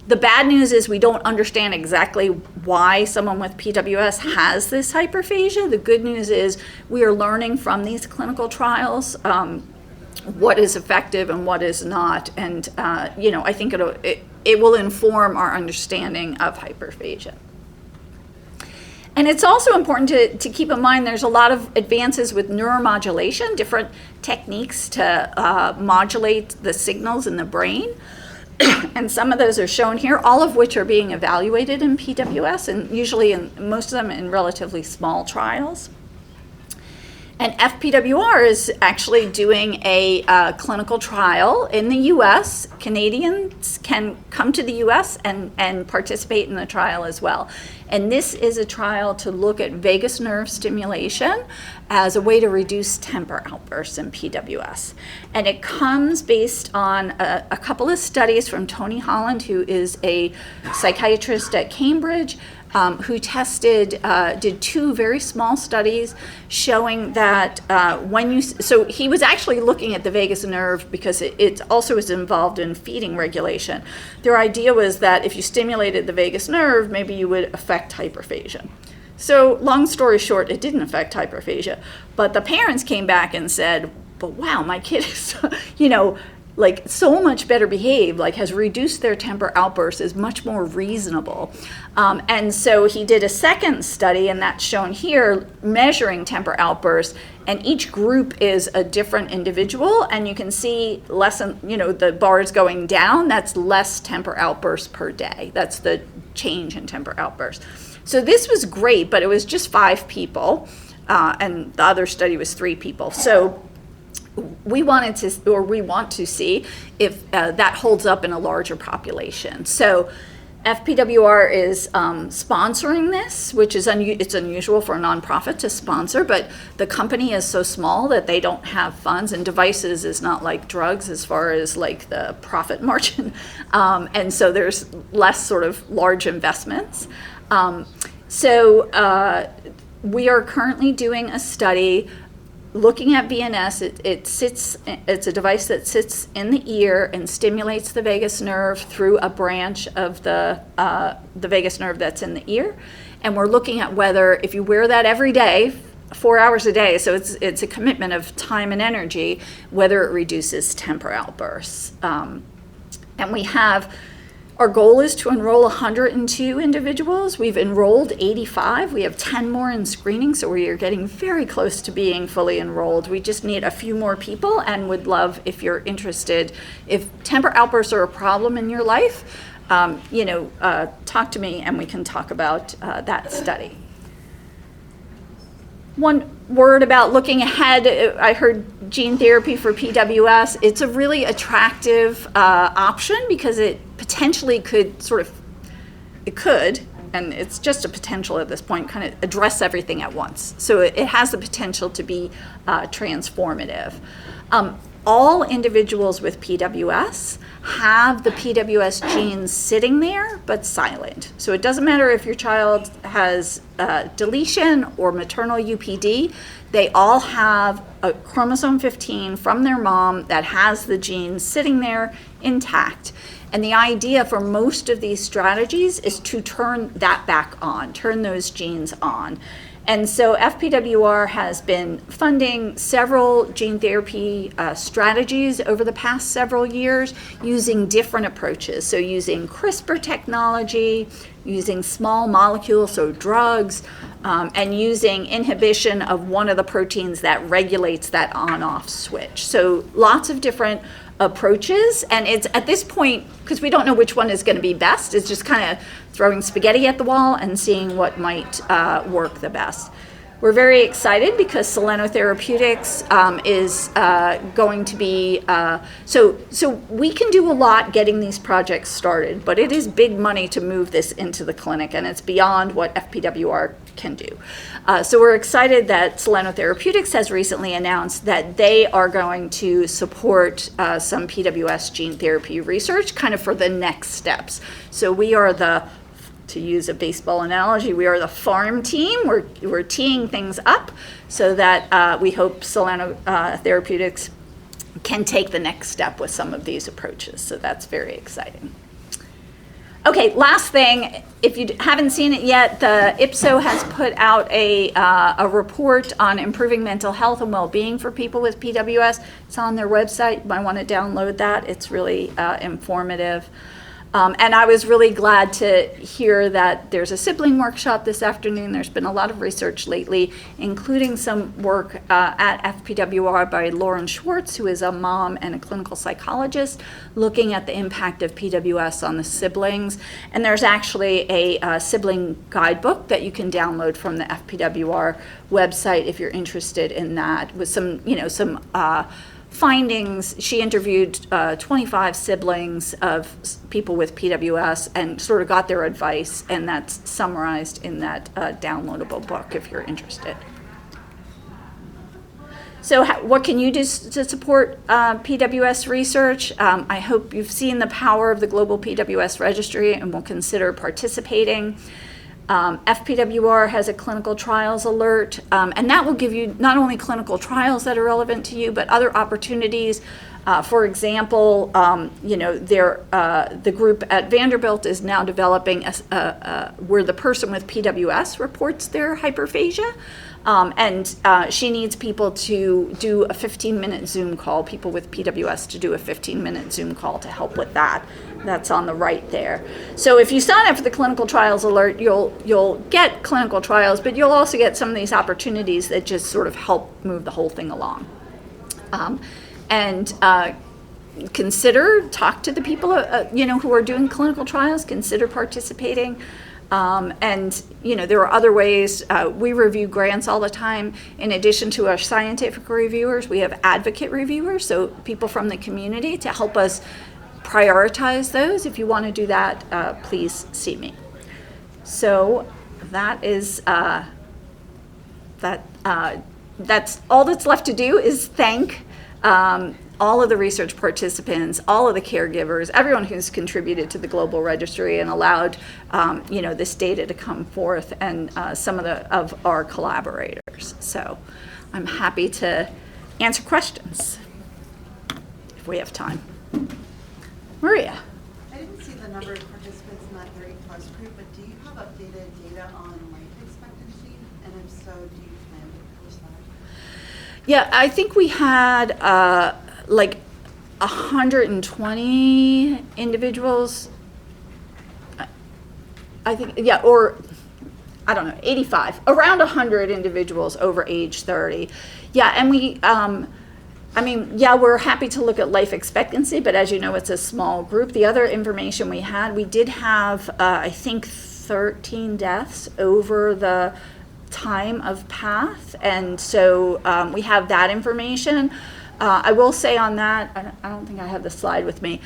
the bad news is we don't understand exactly why someone with PWS has this hyperphagia. The good news is we are learning from these clinical trials what is effective and what is not. And, you know, I think it will inform our understanding of hyperphagia. And it's also important to keep in mind there's a lot of advances with neuromodulation, different techniques to modulate the signals in the brain. And some of those are shown here, all of which are being evaluated in PWS, and usually in most of them in relatively small trials. And FPWR is actually doing a clinical trial in the US. Canadians can come to the US and participate in the trial as well. And this is a trial to look at vagus nerve stimulation as a way to reduce temper outbursts in PWS. And it comes based on a couple of studies from Tony Holland, who is a psychiatrist at Cambridge, who did two very small studies showing that so he was actually looking at the vagus nerve because it also is involved in feeding regulation. Their idea was that if you stimulated the vagus nerve, maybe you would affect hyperphagia. So long story short, it didn't affect hyperphagia, but the parents came back and said, but wow, my kid is, you know, like so much better behaved, like has reduced their temper outbursts, is much more reasonable. And so he did a second study, and that's shown here, measuring temper outbursts, and each group is a different individual, and you can see the bars going down, that's less temper outbursts per day. That's the change in temper outbursts. So this was great, but it was just 5 people, and the other study was 3 people. So we want to see if that holds up in a larger population. So FPWR is sponsoring this, which is it's unusual for a nonprofit to sponsor, but the company is so small that they don't have funds, and devices is not like drugs as far as like the profit margin. And so there's less sort of large investments. So we are currently doing a study looking at VNS. It's a device that sits in the ear and stimulates the vagus nerve through a branch of the vagus nerve that's in the ear. And we're looking at whether, if you wear that every day, 4 hours a day, so it's a commitment of time and energy, whether it reduces temper outbursts. And our goal is to enroll 102 individuals. We've enrolled 85. We have 10 more in screening, so we are getting very close to being fully enrolled. We just need a few more people, and would love if you're interested. If temper outbursts are a problem in your life, talk to me and we can talk about that study. One word about looking ahead. I heard gene therapy for PWS. It's a really attractive option because it potentially could and it's just a potential at this point, kind of address everything at once. So it has the potential to be transformative. All individuals with PWS have the PWS genes sitting there, but silent. So it doesn't matter if your child has deletion or maternal UPD, they all have a chromosome 15 from their mom that has the genes sitting there intact. And the idea for most of these strategies is to turn that back on, turn those genes on. And so FPWR has been funding several gene therapy strategies over the past several years using different approaches. So using CRISPR technology, using small molecules, so drugs, and using inhibition of one of the proteins that regulates that on-off switch. So lots of different approaches, and it's at this point, because we don't know which one is going to be best, it's just kind of throwing spaghetti at the wall and seeing what might work the best. We're very excited because Soleno Therapeutics is going to be, so we can do a lot getting these projects started, but it is big money to move this into the clinic, and it's beyond what FPWR can do. So we're excited that Soleno Therapeutics has recently announced that they are going to support some PWS gene therapy research kind of for the next steps. So we are to use a baseball analogy, we are the farm team. We're teeing things up so that we hope Soleno Therapeutics can take the next step with some of these approaches. So that's very exciting. Okay, last thing, if you haven't seen it yet, the IPSO has put out a report on improving mental health and well-being for people with PWS. It's on their website. You might want to download that. It's really informative. And I was really glad to hear that there's a sibling workshop this afternoon. There's been a lot of research lately, including some work at FPWR by Lauren Schwartz, who is a mom and a clinical psychologist, looking at the impact of PWS on the siblings. And there's actually a sibling guidebook that you can download from the FPWR website if you're interested in that, with some findings. She interviewed 25 siblings of people with PWS and sort of got their advice, and that's summarized in that downloadable book if you're interested. So what can you do to support PWS research? I hope you've seen the power of the Global PWS Registry and will consider participating. FPWR has a clinical trials alert, and that will give you not only clinical trials that are relevant to you, but other opportunities. For example, the group at Vanderbilt is now developing where the person with PWS reports their hyperphagia, and she needs people to do a 15-minute Zoom call, people with PWS to do a 15-minute Zoom call to help with that. That's on the right there. So if you sign up for the clinical trials alert, you'll get clinical trials, but you'll also get some of these opportunities that just sort of help move the whole thing along. Talk to the people who are doing clinical trials, consider participating. There are other ways. We review grants all the time. In addition to our scientific reviewers, we have advocate reviewers, so people from the community to help us prioritize those. If you want to do that, please see me. So that is that's all that's left to do is thank all of the research participants, all of the caregivers, everyone who's contributed to the global registry and allowed this data to come forth, and some of our collaborators. So I'm happy to answer questions if we have time. Maria. I didn't see the number of participants in that 30+ group, but do you have updated data on life expectancy? And if so, do you plan to publish that? Yeah, I think we had 120 individuals. I think, yeah, or I don't know, 85, around 100 individuals over age 30. Yeah, and we, we're happy to look at life expectancy, but as you know, it's a small group. The other information we did have, I think, 13 deaths over the time of path, and so we have that information. I will say on that, I don't think I have the slide with me,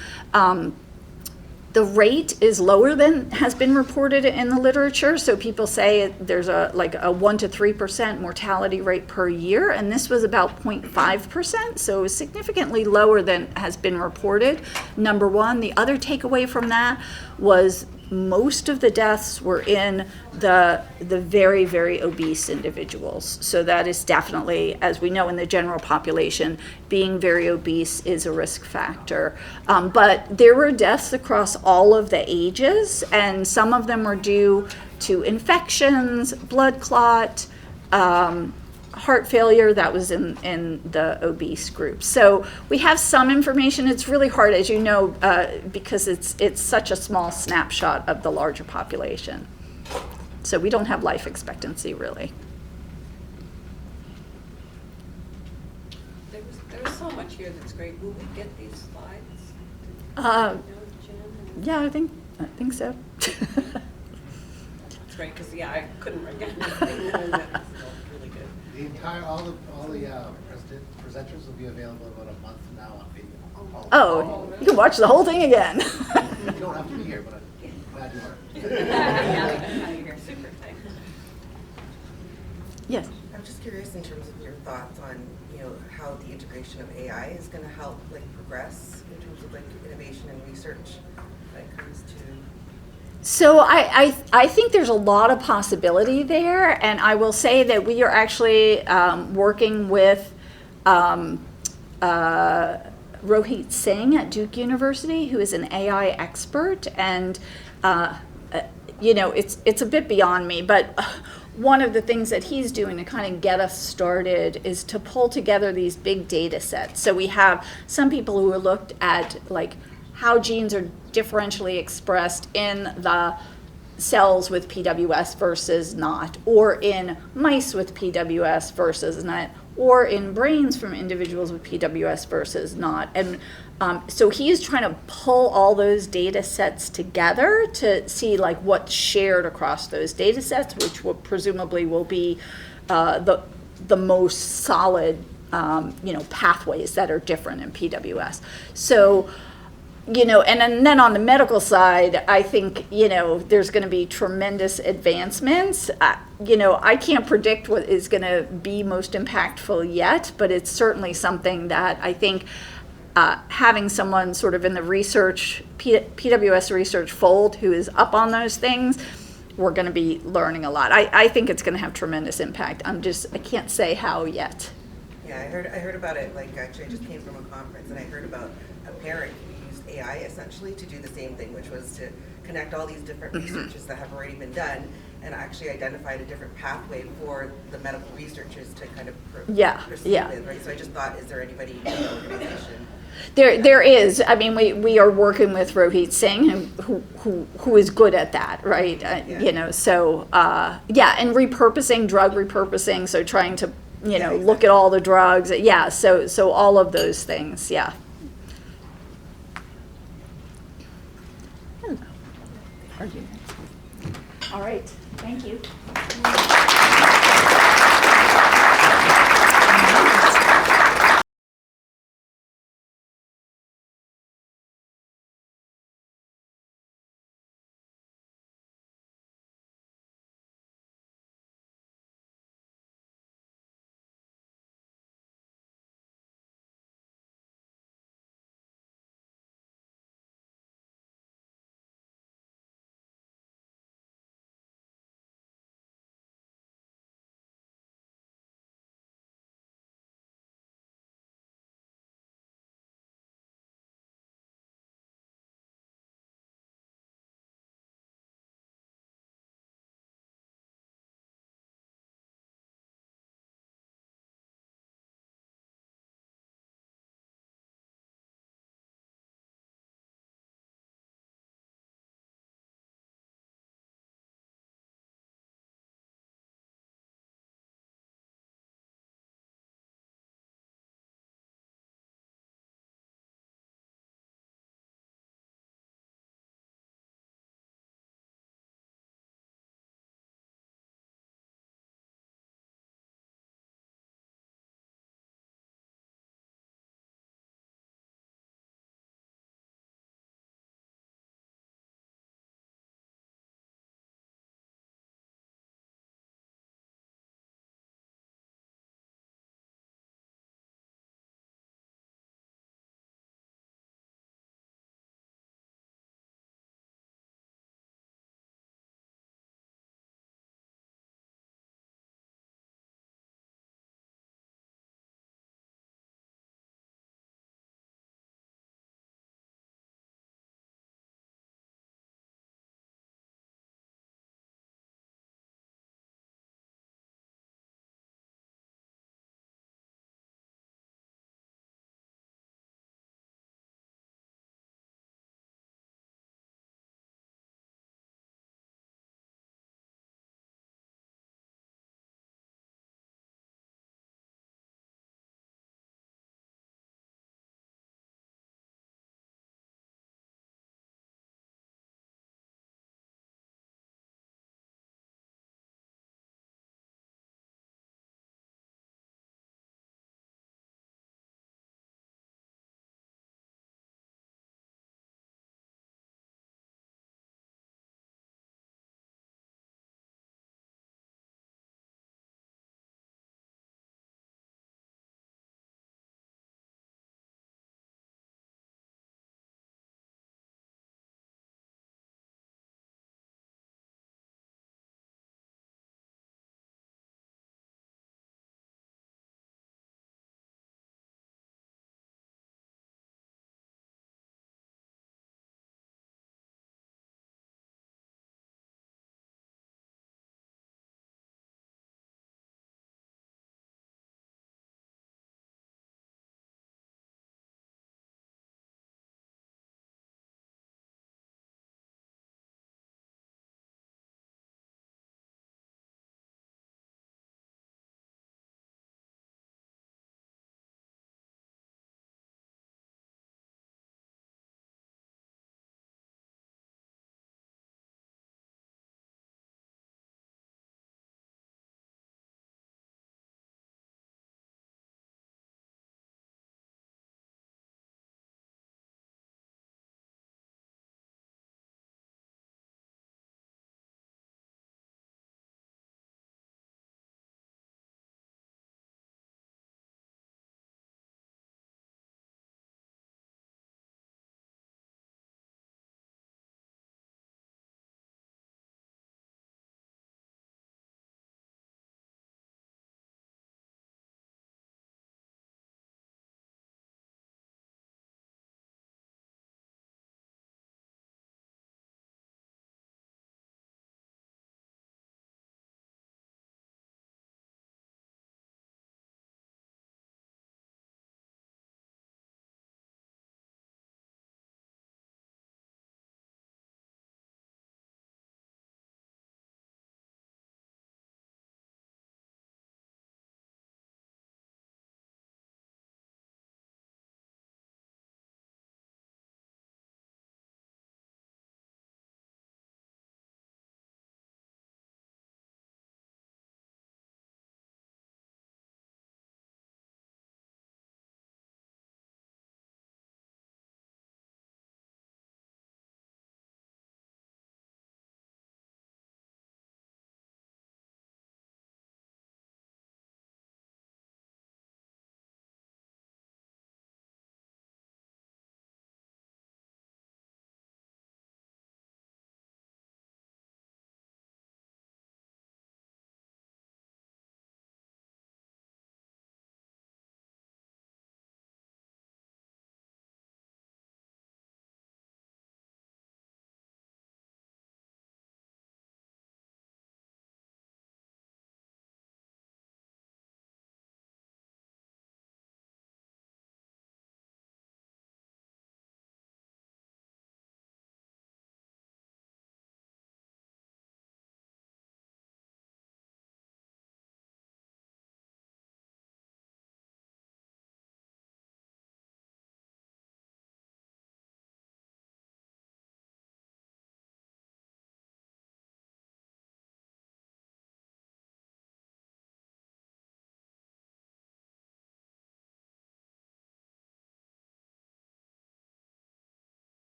the rate is lower than has been reported in the literature. So people say there's a 1 to 3% mortality rate per year, and this was about 0.5%, so it was significantly lower than has been reported, number one. The other takeaway from that was most of the deaths were in the very, very obese individuals. So that is definitely, as we know in the general population, being very obese is a risk factor. But there were deaths across all of the ages, and some of them were due to infections, blood clot, heart failure, that was in the obese group. So we have some information. It's really hard, as you know, because it's such a small snapshot of the larger population. So we don't have life expectancy, really. There was so much here that's great. Will we get these slides? Uh, No, Jen? yeah, I think so. It's great, because, yeah, I couldn't write down anything. That was really good. The entire, all the presenters will be available in about a month from now on video. Oh, you can watch the whole thing again. You don't have to be here, but I'm glad you are. Yeah, super, thanks. Yes. I'm just curious in terms of your thoughts on, how the integration of AI is going to help progress in terms of innovation and research when it comes to. So I think there's a lot of possibility there, and I will say that we are actually working with Rohit Singh at Duke University, who is an AI expert, and it's a bit beyond me, but one of the things that he's doing to kind of get us started is to pull together these big data sets. So we have some people who have looked at how genes are differentially expressed in the cells with PWS versus not, or in mice with PWS versus not, or in brains from individuals with PWS versus not. And so he's trying to pull all those data sets together to see what's shared across those data sets, which presumably will be the most solid pathways that are different in PWS. So and then on the medical side, I think, there's going to be tremendous advancements. I can't predict what is going to be most impactful yet, but it's certainly something that I think having someone sort of in the research, PWS research fold who is up on those things, we're going to be learning a lot. I think it's going to have tremendous impact. I can't say how yet. Yeah, I heard about it. Actually, I just came from a conference and I heard about a parent who used AI essentially to do the same thing, which was to connect all these different researches that have already been done and actually identified a different pathway for the medical researchers to kind of proceed with, right? So I just thought, is there anybody in the organization? There is. I mean, we are working with Rohit Singh, who is good at that, right? So and drug repurposing. So trying to look at all the drugs. Yeah. So all of those things. Yeah. Hello. All right. Thank you.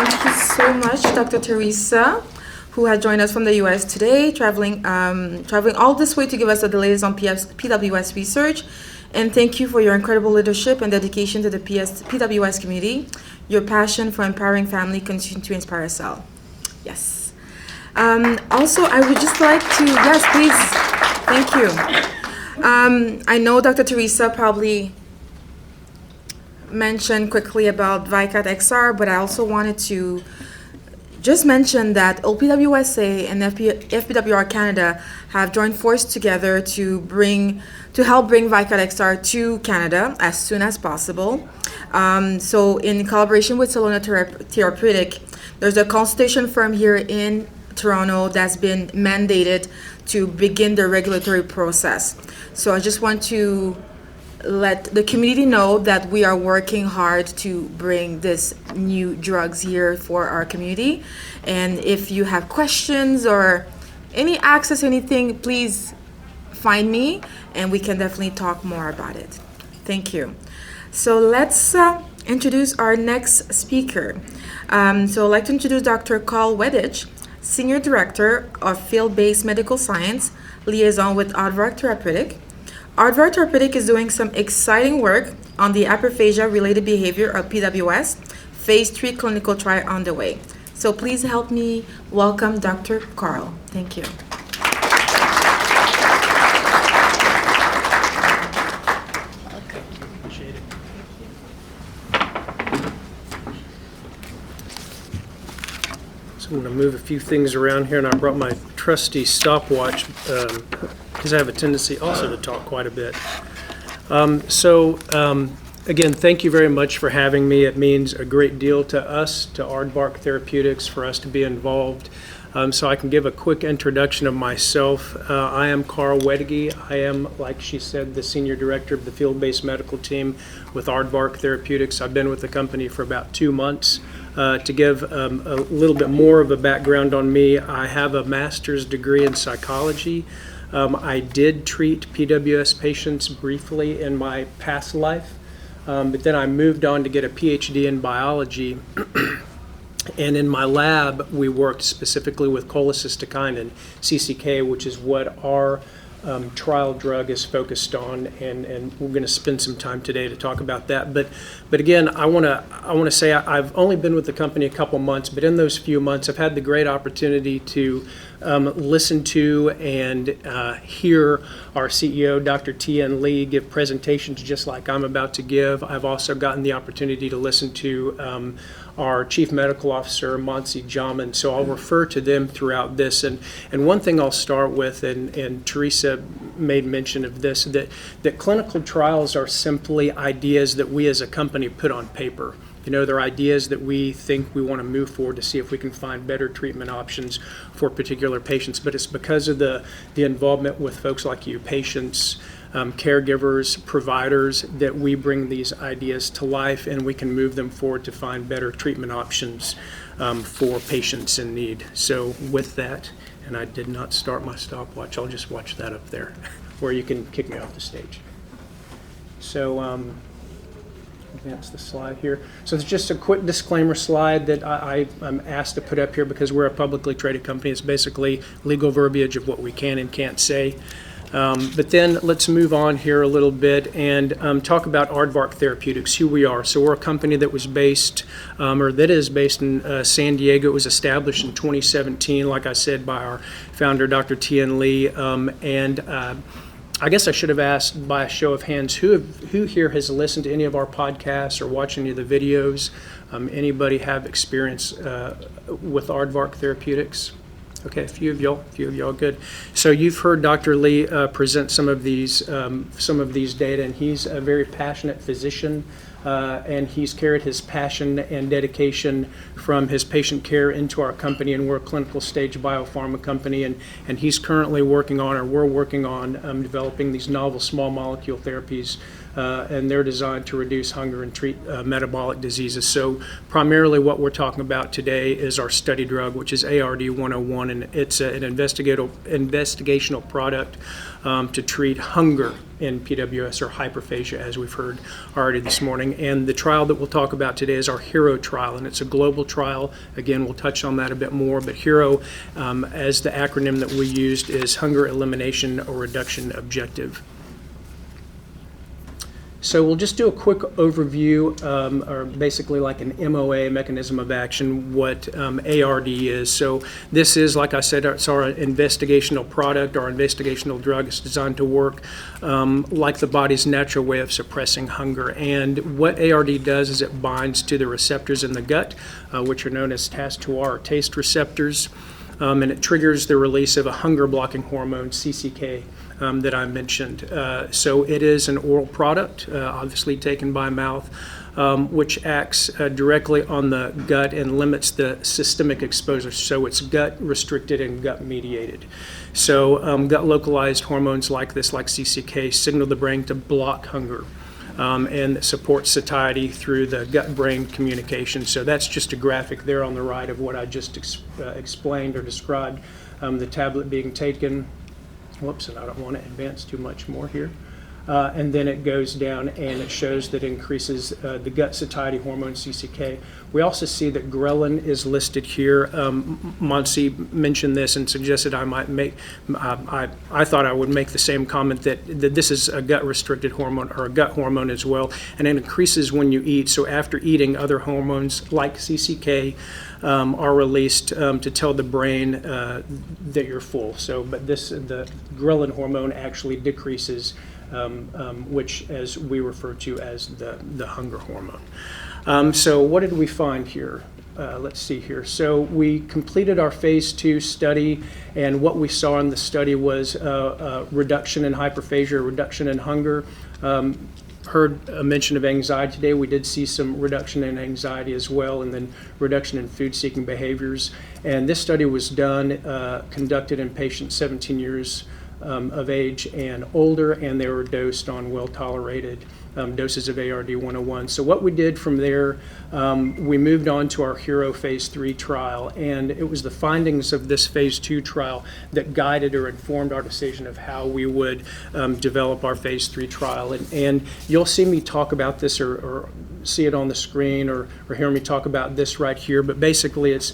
Thank you so much, Dr. Theresa, who had joined us from the U.S. today, traveling all this way to give us the latest on PWS research. And thank you for your incredible leadership and dedication to the PWS community. Your passion for empowering family continues to inspire us all. Yes. Also, I would just like to, yes, please, thank you. I know Dr. Theresa probably mentioned quickly about VYCAT XR, but I also wanted to just mention that OPWSA and FPWR Canada have joined forces together to help bring VYCAT XR to Canada as soon as possible. So in collaboration with Solona Therapeutics, there's a consultation firm here in Toronto that's been mandated to begin the regulatory process. So I just want to let the community know that we are working hard to bring this new drugs here for our community. And if you have questions or any access, anything, please find me and we can definitely talk more about it. Thank you. So let's introduce our next speaker. So I'd like to introduce Dr. Carl Wedich, Senior Director of Field-Based Medical Science Liaison with Aardvark Therapeutics. Aardvark Therapeutics is doing some exciting work on the apophagia-related behavior of PWS, phase 3 clinical trial underway. So please help me welcome Dr. Carl. Thank you. Appreciate it. So I'm going to move a few things around here, and I brought my trusty stopwatch because I have a tendency also to talk quite a bit. Again, thank you very much for having me. It means a great deal to us, to Aardvark Therapeutics, for us to be involved. So I can give a quick introduction of myself. I am Carl Wedich. I am, like she said, the Senior Director of the Field-Based Medical Team with Aardvark Therapeutics. I've been with the company for about 2 months. To give a little bit more of a background on me, I have a master's degree in psychology. I did treat PWS patients briefly in my past life, but then I moved on to get a PhD in biology. And in my lab, we worked specifically with cholecystokinin, CCK, which is what our trial drug is focused on, and we're going to spend some time today to talk about that. But again, I want to say I've only been with the company a couple months, but in those few months, I've had the great opportunity to listen to and hear our CEO, Dr. Tien Lee, give presentations just like I'm about to give. I've also gotten the opportunity to listen to our Chief Medical Officer, Mansi Jaman, so I'll refer to them throughout this. And one thing I'll start with, and Theresa made mention of this, that clinical trials are simply ideas that we as a company put on paper. You know, they're ideas that we think we want to move forward to see if we can find better treatment options for particular patients. But it's because of the involvement with folks like you, patients, caregivers, providers, that we bring these ideas to life and we can move them forward to find better treatment options for patients in need. So with that, and I did not start my stopwatch, I'll just watch that up there where you can kick me off the stage. So advance the slide here. So it's just a quick disclaimer slide that I'm asked to put up here because we're a publicly traded company. It's basically legal verbiage of what we can and can't say. But then let's move on here a little bit and talk about Aardvark Therapeutics, who we are. So we're a company that was based, that is based in San Diego. It was established in 2017, like I said, by our founder, Dr. Tien Lee. I guess I should have asked by a show of hands, who here has listened to any of our podcasts or watched any of the videos? Anybody have experience with Aardvark Therapeutics? Okay, a few of y'all, good. So you've heard Dr. Lee present some of these data, and he's a very passionate physician, and he's carried his passion and dedication from his patient care into our company, and we're a clinical stage biopharma company, and he's currently working on, or we're working on, developing these novel small molecule therapies, and they're designed to reduce hunger and treat metabolic diseases. So primarily what we're talking about today is our study drug, which is ARD-101, and it's an investigational product to treat hunger in PWS or hyperphagia, as we've heard already this morning. And the trial that we'll talk about today is our HERO trial, and it's a global trial. Again, we'll touch on that a bit more, but HERO, as the acronym that we used, is Hunger Elimination or Reduction Objective. So we'll just do a quick overview, or basically like an MOA, mechanism of action, what ARD is. So this is, like I said, it's our investigational product, our investigational drug. It's designed to work like the body's natural way of suppressing hunger. And what ARD does is it binds to the receptors in the gut, which are known as TAS2R, or taste receptors, and it triggers the release of a hunger-blocking hormone, CCK. That I mentioned. So it is an oral product, obviously taken by mouth, which acts directly on the gut and limits the systemic exposure. So it's gut restricted and gut mediated. So gut localized hormones like this, like CCK, signal the brain to block hunger. And support satiety through the gut-brain communication. So that's just a graphic there on the right of what I just explained or described, the tablet being taken. Whoops, and I don't want to advance too much more here. And then it goes down and it shows that it increases the gut satiety hormone CCK. We also see that ghrelin is listed here. Monsi mentioned this and suggested I might make, I thought I would make the same comment that this is a gut restricted hormone or a gut hormone as well, and it increases when you eat. So after eating, other hormones like CCK are released to tell the brain that you're full. So, but the ghrelin hormone actually decreases, which as we refer to as the hunger hormone. So what did we find here? Let's see here. So we completed our phase 2 study, and what we saw in the study was reduction in hyperphagia, reduction in hunger. Heard a mention of anxiety today. We did see some reduction in anxiety as well, and then reduction in food-seeking behaviors. And this study was done, conducted in patients 17 years of age and older, and they were dosed on well-tolerated doses of ARD-101. So what we did from there, we moved on to our HERO phase 3 trial, and it was the findings of this phase 2 trial that guided or informed our decision of how we would develop our phase 3 trial. And you'll see me talk about this or see it on the screen or hear me talk about this right here, but basically it's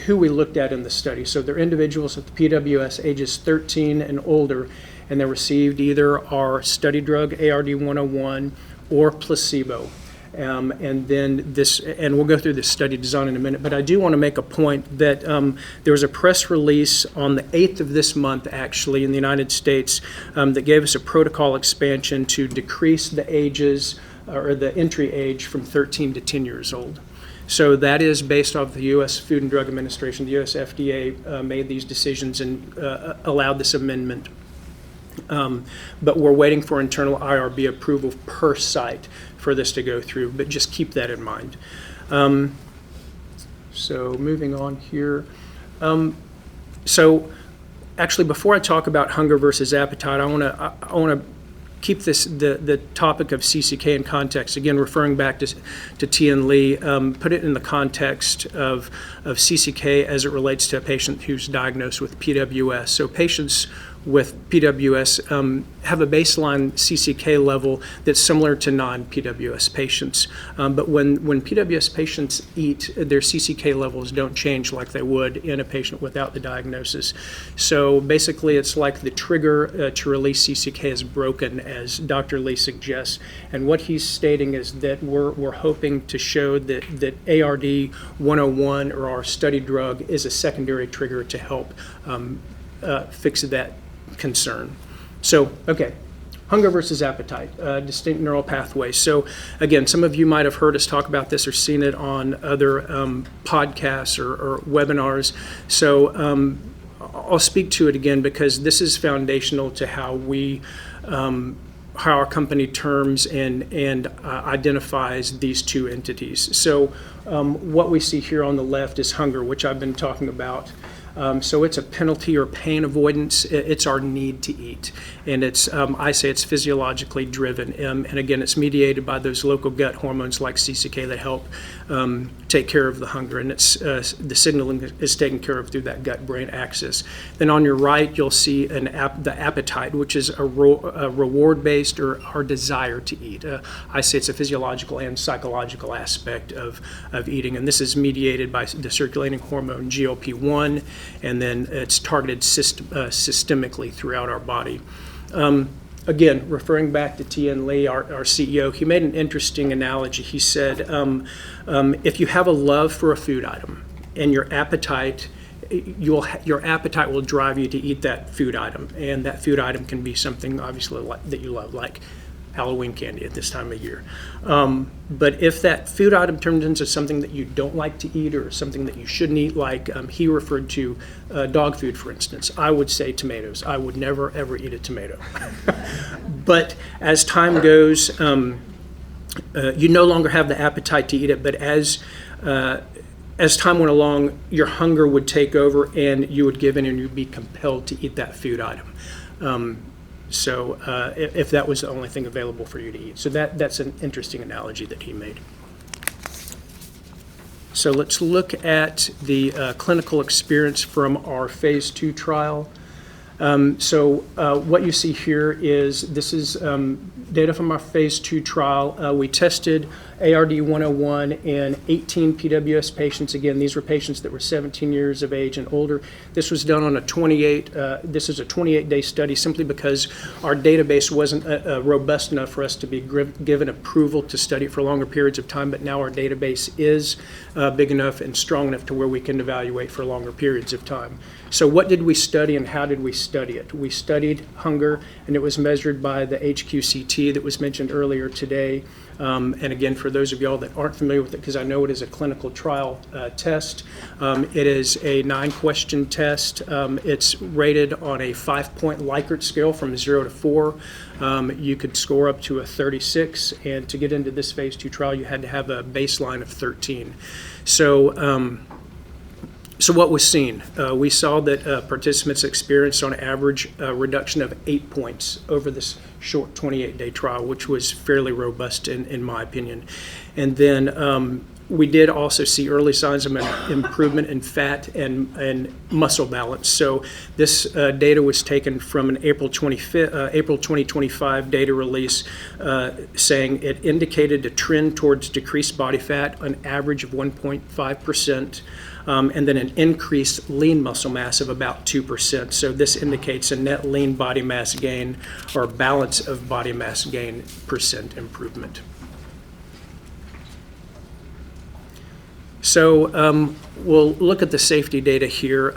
who we looked at in the study. So they're individuals with PWS ages 13 and older, and they received either our study drug ARD-101 or placebo. And then and we'll go through the study design in a minute, but I do want to make a point that there was a press release on the 8th of this month, actually, in the United States, that gave us a protocol expansion to decrease the ages or the entry age from 13 to 10 years old. So that is based off the U.S. Food and Drug Administration. The U.S. FDA made these decisions and allowed this amendment. But we're waiting for internal IRB approval per site for this to go through, but just keep that in mind. So moving on here. So actually, before I talk about hunger versus appetite, I want to keep the topic of CCK in context. Again, referring back to Tian Lee, put it in the context of CCK as it relates to a patient who's diagnosed with PWS. So patients with PWS have a baseline CCK level that's similar to non-PWS patients. But when PWS patients eat, their CCK levels don't change like they would in a patient without the diagnosis. So basically, it's like the trigger to release CCK is broken, as Dr. Lee suggests. And what he's stating is that we're hoping to show that ARD-101 or our study drug is a secondary trigger to help fix that concern. So, okay, hunger versus appetite, distinct neural pathways. So, again, some of you might have heard us talk about this or seen it on other podcasts or webinars. So, I'll speak to it again because this is foundational to how we, how our company terms and identifies these two entities. So, what we see here on the left is hunger, which I've been talking about. So it's a penalty or pain avoidance. It's our need to eat. And it's, I say it's physiologically driven. And again, it's mediated by those local gut hormones like CCK that help take care of the hunger. And it's the signaling is taken care of through that gut-brain axis. Then on your right, you'll see the appetite, which is a reward-based or our desire to eat. I say it's a physiological and psychological aspect of eating. And this is mediated by the circulating hormone GLP-1, and then it's targeted systemically throughout our body. Again, referring back to Tien Lee, our CEO, he made an interesting analogy. He said, if you have a love for a food item and your appetite will drive you to eat that food item, and that food item can be something obviously that you love, like Halloween candy at this time of year. But if that food item turns into something that you don't like to eat or something that you shouldn't eat, like he referred to dog food, for instance, I would say tomatoes. I would never, ever eat a tomato. But as time goes, you no longer have the appetite to eat it, but as time went along, your hunger would take over and you would give in and you'd be compelled to eat that food item. So if that was the only thing available for you to eat. So that's an interesting analogy that he made. So let's look at the clinical experience from our phase 2 trial. So what you see here is this is data from our phase 2 trial. We tested ARD-101 in 18 PWS patients. Again, these were patients that were 17 years of age and older. This was done on this is a 28-day study simply because our database wasn't robust enough for us to be given approval to study it for longer periods of time, but now our database is big enough and strong enough to where we can evaluate for longer periods of time. So what did we study and how did we study it? We studied hunger, and it was measured by the HQ-CT that was mentioned earlier today. And again, for those of y'all that aren't familiar with it, because I know it is a clinical trial test, it is a 9-question test. It's rated on a 5-point Likert scale from 0 to 4. You could score up to a 36, and to get into this phase 2 trial, you had to have a baseline of 13. So what was seen? We saw that participants experienced on average a reduction of 8 points over this short 28-day trial, which was fairly robust in my opinion. And then we did also see early signs of improvement in fat and muscle balance. So this data was taken from an April 2025 data release saying it indicated a trend towards decreased body fat, an average of 1.5%. And then an increased lean muscle mass of about 2%. So this indicates a net lean body mass gain or balance of body mass gain % improvement. So we'll look at the safety data here.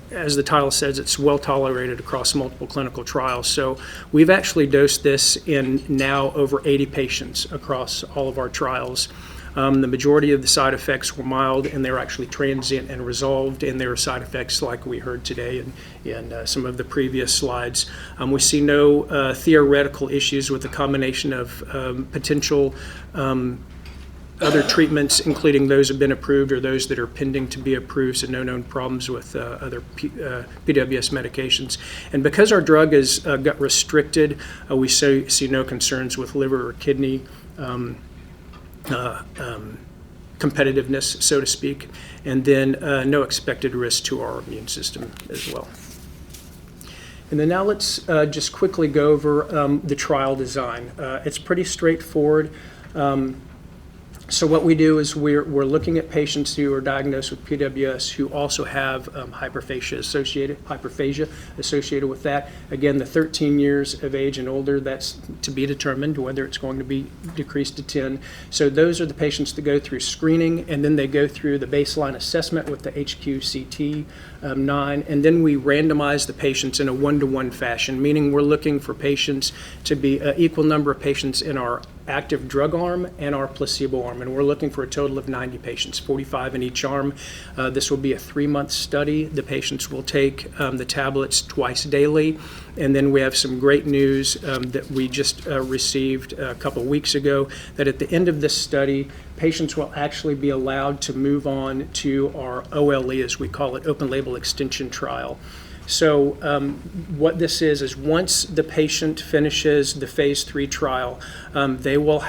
As the title says, it's well tolerated across multiple clinical trials. So we've actually dosed this in now over 80 patients across all of our trials. The majority of the side effects were mild, and they were actually transient and resolved, and there were side effects like we heard today in some of the previous slides. We see no theoretical issues with the combination of potential other treatments, including those that have been approved or those that are pending to be approved, so no known problems with other PWS medications. And because our drug is gut restricted, we see no concerns with liver or kidney competitiveness, so to speak, and then no expected risk to our immune system as well. And then now let's just quickly go over the trial design. It's pretty straightforward. So what we do is we're looking at patients who are diagnosed with PWS who also have hyperphagia associated with that. Again, the 13 years of age and older, that's to be determined whether it's going to be decreased to 10. So those are the patients that go through screening, and then they go through the baseline assessment with the HQ-CT 9, and then we randomize the patients in a 1-to-1 fashion, meaning we're looking for patients to be an equal number of patients in our active drug arm and our placebo arm. arm. And we're looking for a total of 90 patients, 45 in each arm. This will be a 3-month study. The patients will take the tablets twice daily. And then we have some great news that we just received a couple weeks ago, that at the end of this study, patients will actually be allowed to move on to our OLE, as we call it, open label extension trial. So what this is once the patient finishes the phase 3 trial, they will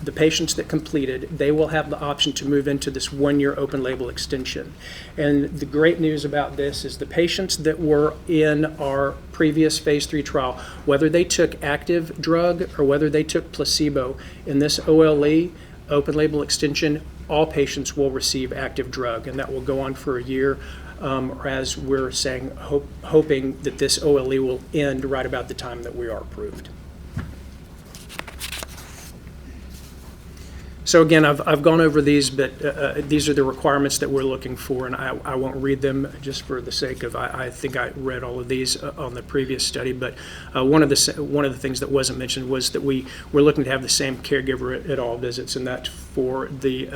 the patients that completed, they will have the option to move into this 1-year open label extension. And the great news about this is the patients that were in our previous phase 3 trial, whether they took active drug or whether they took placebo, in this OLE, open label extension, all patients will receive active drug, and that will go on for a year. Or as we're saying, hoping that this OLE will end right about the time that we are approved. So again, I've gone over these, but these are the requirements that we're looking for, and I won't read them just for the sake of, I think I read all of these on the previous study, but one of the things that wasn't mentioned was that we're looking to have the same caregiver at all visits, and that's for the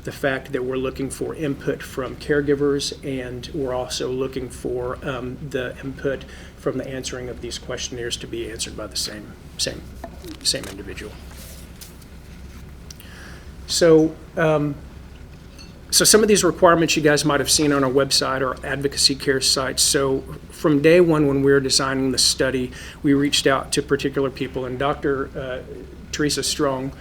fact that we're looking for input from caregivers, and we're also looking for the input from the answering of these questionnaires to be answered by the same individual. So, so some of these requirements you guys might have seen on our website or advocacy care sites. So from day one when we were designing the study, we reached out to particular people, and Dr. Theresa Strong,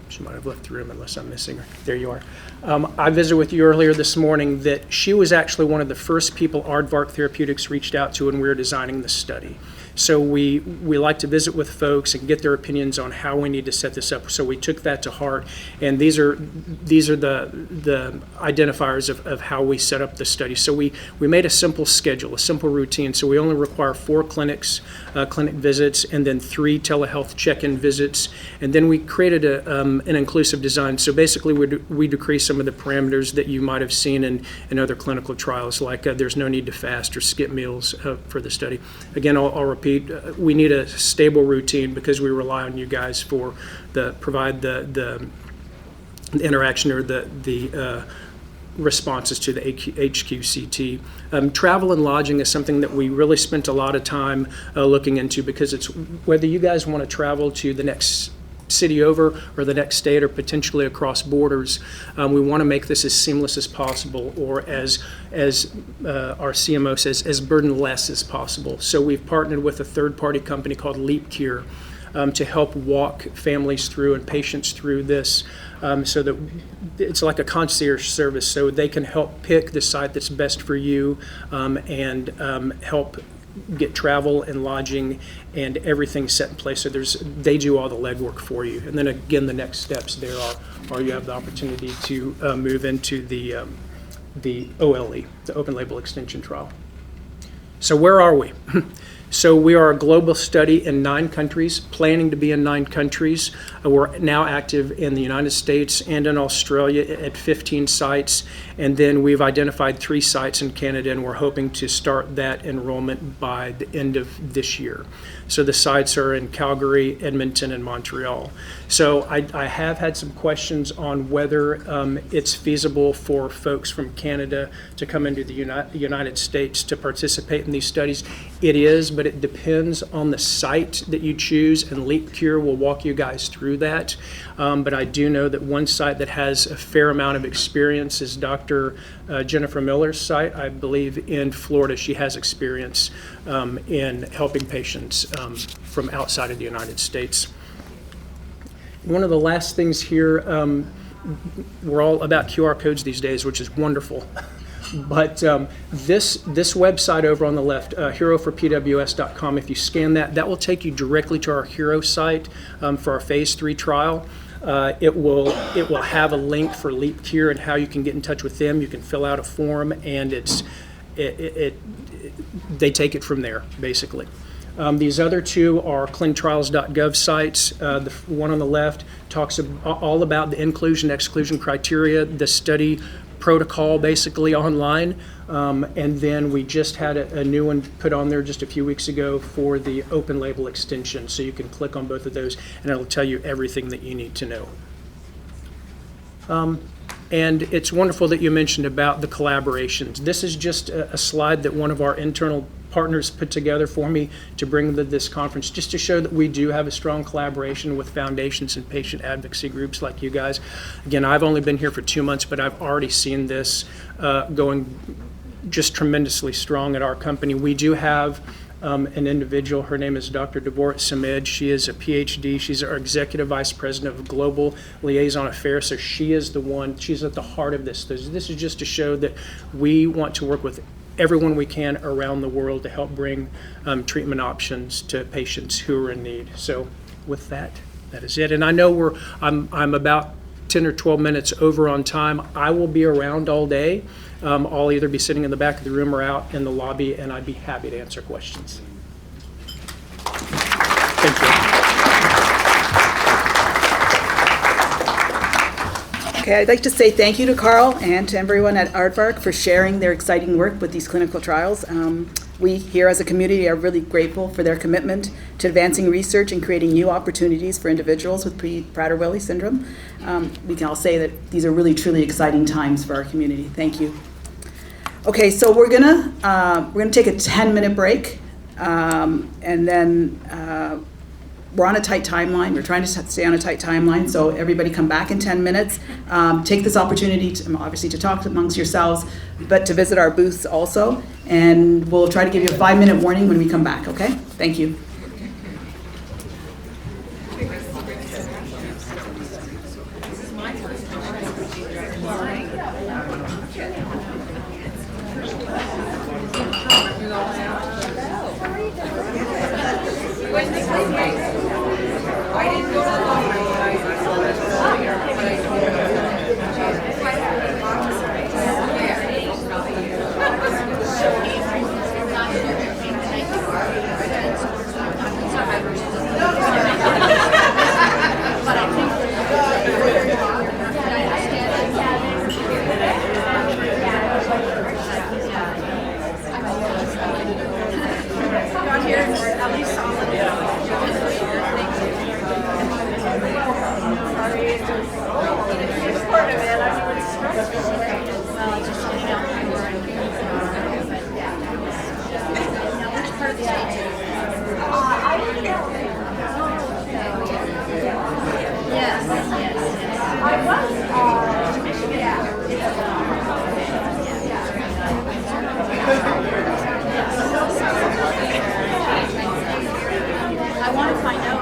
she might have left the room unless I'm missing her. There you are. I visited with you earlier this morning that she was actually one of the first people Aardvark Therapeutics reached out to when we were designing the study. So we like to visit with folks and get their opinions on how we need to set this up. So we took that to heart, and these are the identifiers of how we set up the study. So we made a simple schedule, a simple routine. So we only require 4 clinic visits, and then 3 telehealth check-in visits, and then we created an inclusive design. So basically we decrease some of the parameters that you might have seen in other clinical trials, like there's no need to fast or skip meals for the study. Again, I'll repeat. We need a stable routine because we rely on you guys for provide the interaction or the responses to the HQCT. Travel and lodging is something that we really spent a lot of time looking into, because it's whether you guys want to travel to the next city over or the next state or potentially across borders, we want to make this as seamless as possible, or as our CMO says, as burden-less as possible. So we've partnered with a third-party company called LeapCure to help walk families through and patients through this, so that it's like a concierge service, so they can help pick the site that's best for you, and help get travel and lodging and everything set in place. So they do all the legwork for you. And then again, the next steps there are you have the opportunity to move into the OLE, the open label extension trial. So where are we? So we are a global study in 9 countries, planning to be in 9 countries. We're now active in the United States and in Australia at 15 sites. And then we've identified 3 sites in Canada, and we're hoping to start that enrollment by the end of this year. So the sites are in Calgary, Edmonton, and Montreal. So I have had some questions on whether it's feasible for folks from Canada to come into the United States to participate in these studies. It is, but it depends on the site that you choose, and LeapCure will walk you guys through that. But I do know that one site that has a fair amount of experience is Dr. Jennifer Miller's site, I believe, in Florida. She has experience in helping patients from outside of the United States. One of the last things here, we're all about QR codes these days, which is wonderful. But this website over on the left, heroforpws.com, if you scan that will take you directly to our Hero site for our phase 3 trial. It will have a link for LeapCure and how you can get in touch with them. You can fill out a form, and they take it from there, basically. These other 2 are clinicaltrials.gov sites. The one on the left talks all about the inclusion-exclusion criteria, the study protocol basically online, and then we just had a new one put on there just a few weeks ago for the open label extension, so you can click on both of those and it'll tell you everything that you need to know. And it's wonderful that you mentioned about the collaborations. This is just a slide that one of our internal partners put together for me to bring to this conference, just to show that we do have a strong collaboration with foundations and patient advocacy groups like you guys. Again, I've only been here for 2 months, but I've already seen this going just tremendously strong at our company. We do have an individual. Her name is Dr. Deborah Samid. She is a PhD. She's our Executive Vice President of Global Liaison Affairs. So she is the one, she's at the heart of this. This is just to show that we want to work with everyone we can around the world to help bring treatment options to patients who are in need. So with that, that is it. And I know I'm about 10 or 12 minutes over on time. I will be around all day. I'll either be sitting in the back of the room or out in the lobby, and I'd be happy to answer questions. Thank you. Okay, I'd like to say thank you to Carl and to everyone at Aardvark for sharing their exciting work with these clinical trials. We here as a community are really grateful for their commitment to advancing research and creating new opportunities for individuals with Prader-Willi syndrome. We can all say that these are really truly exciting times for our community. Thank you. Okay, so we're gonna take a 10-minute break, and then we're on a tight timeline. We're trying to stay on a tight timeline, so everybody come back in 10 minutes. Take this opportunity to, obviously, to talk amongst yourselves, but to visit our booths also. And we'll try to give you a 5-minute warning when we come back, okay? Thank you. I want to find out.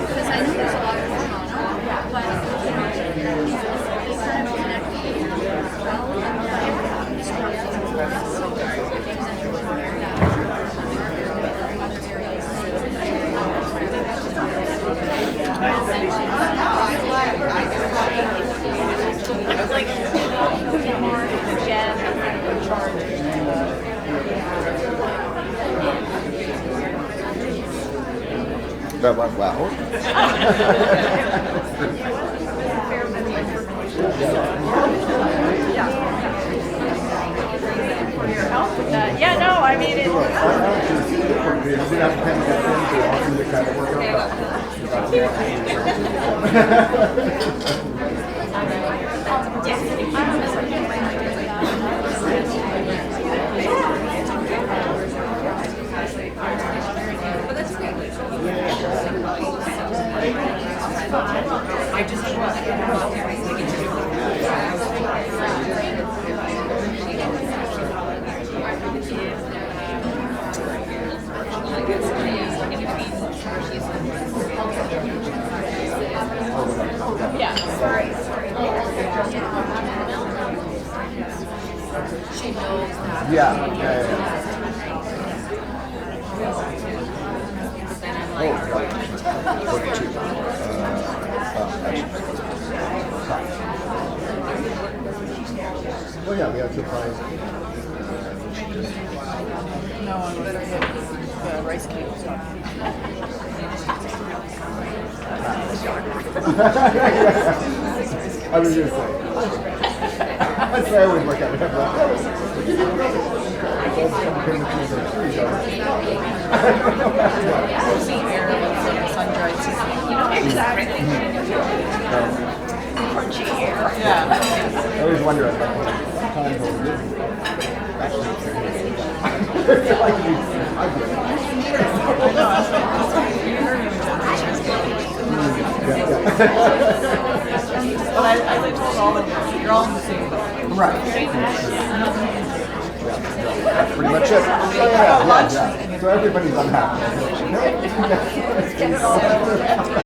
Because I know there's a lot of going on, but they kind of connect That went well. Yeah, no, I mean, Oh yeah, we have surprise. No, I'm going to hit the rice cake. I was going to say. That's why I always look at it. I always wonder, like, sometimes when we're living, But as I told all of you, you're all in the same boat. Right. That's pretty much it. Yeah. So everybody's unhappy.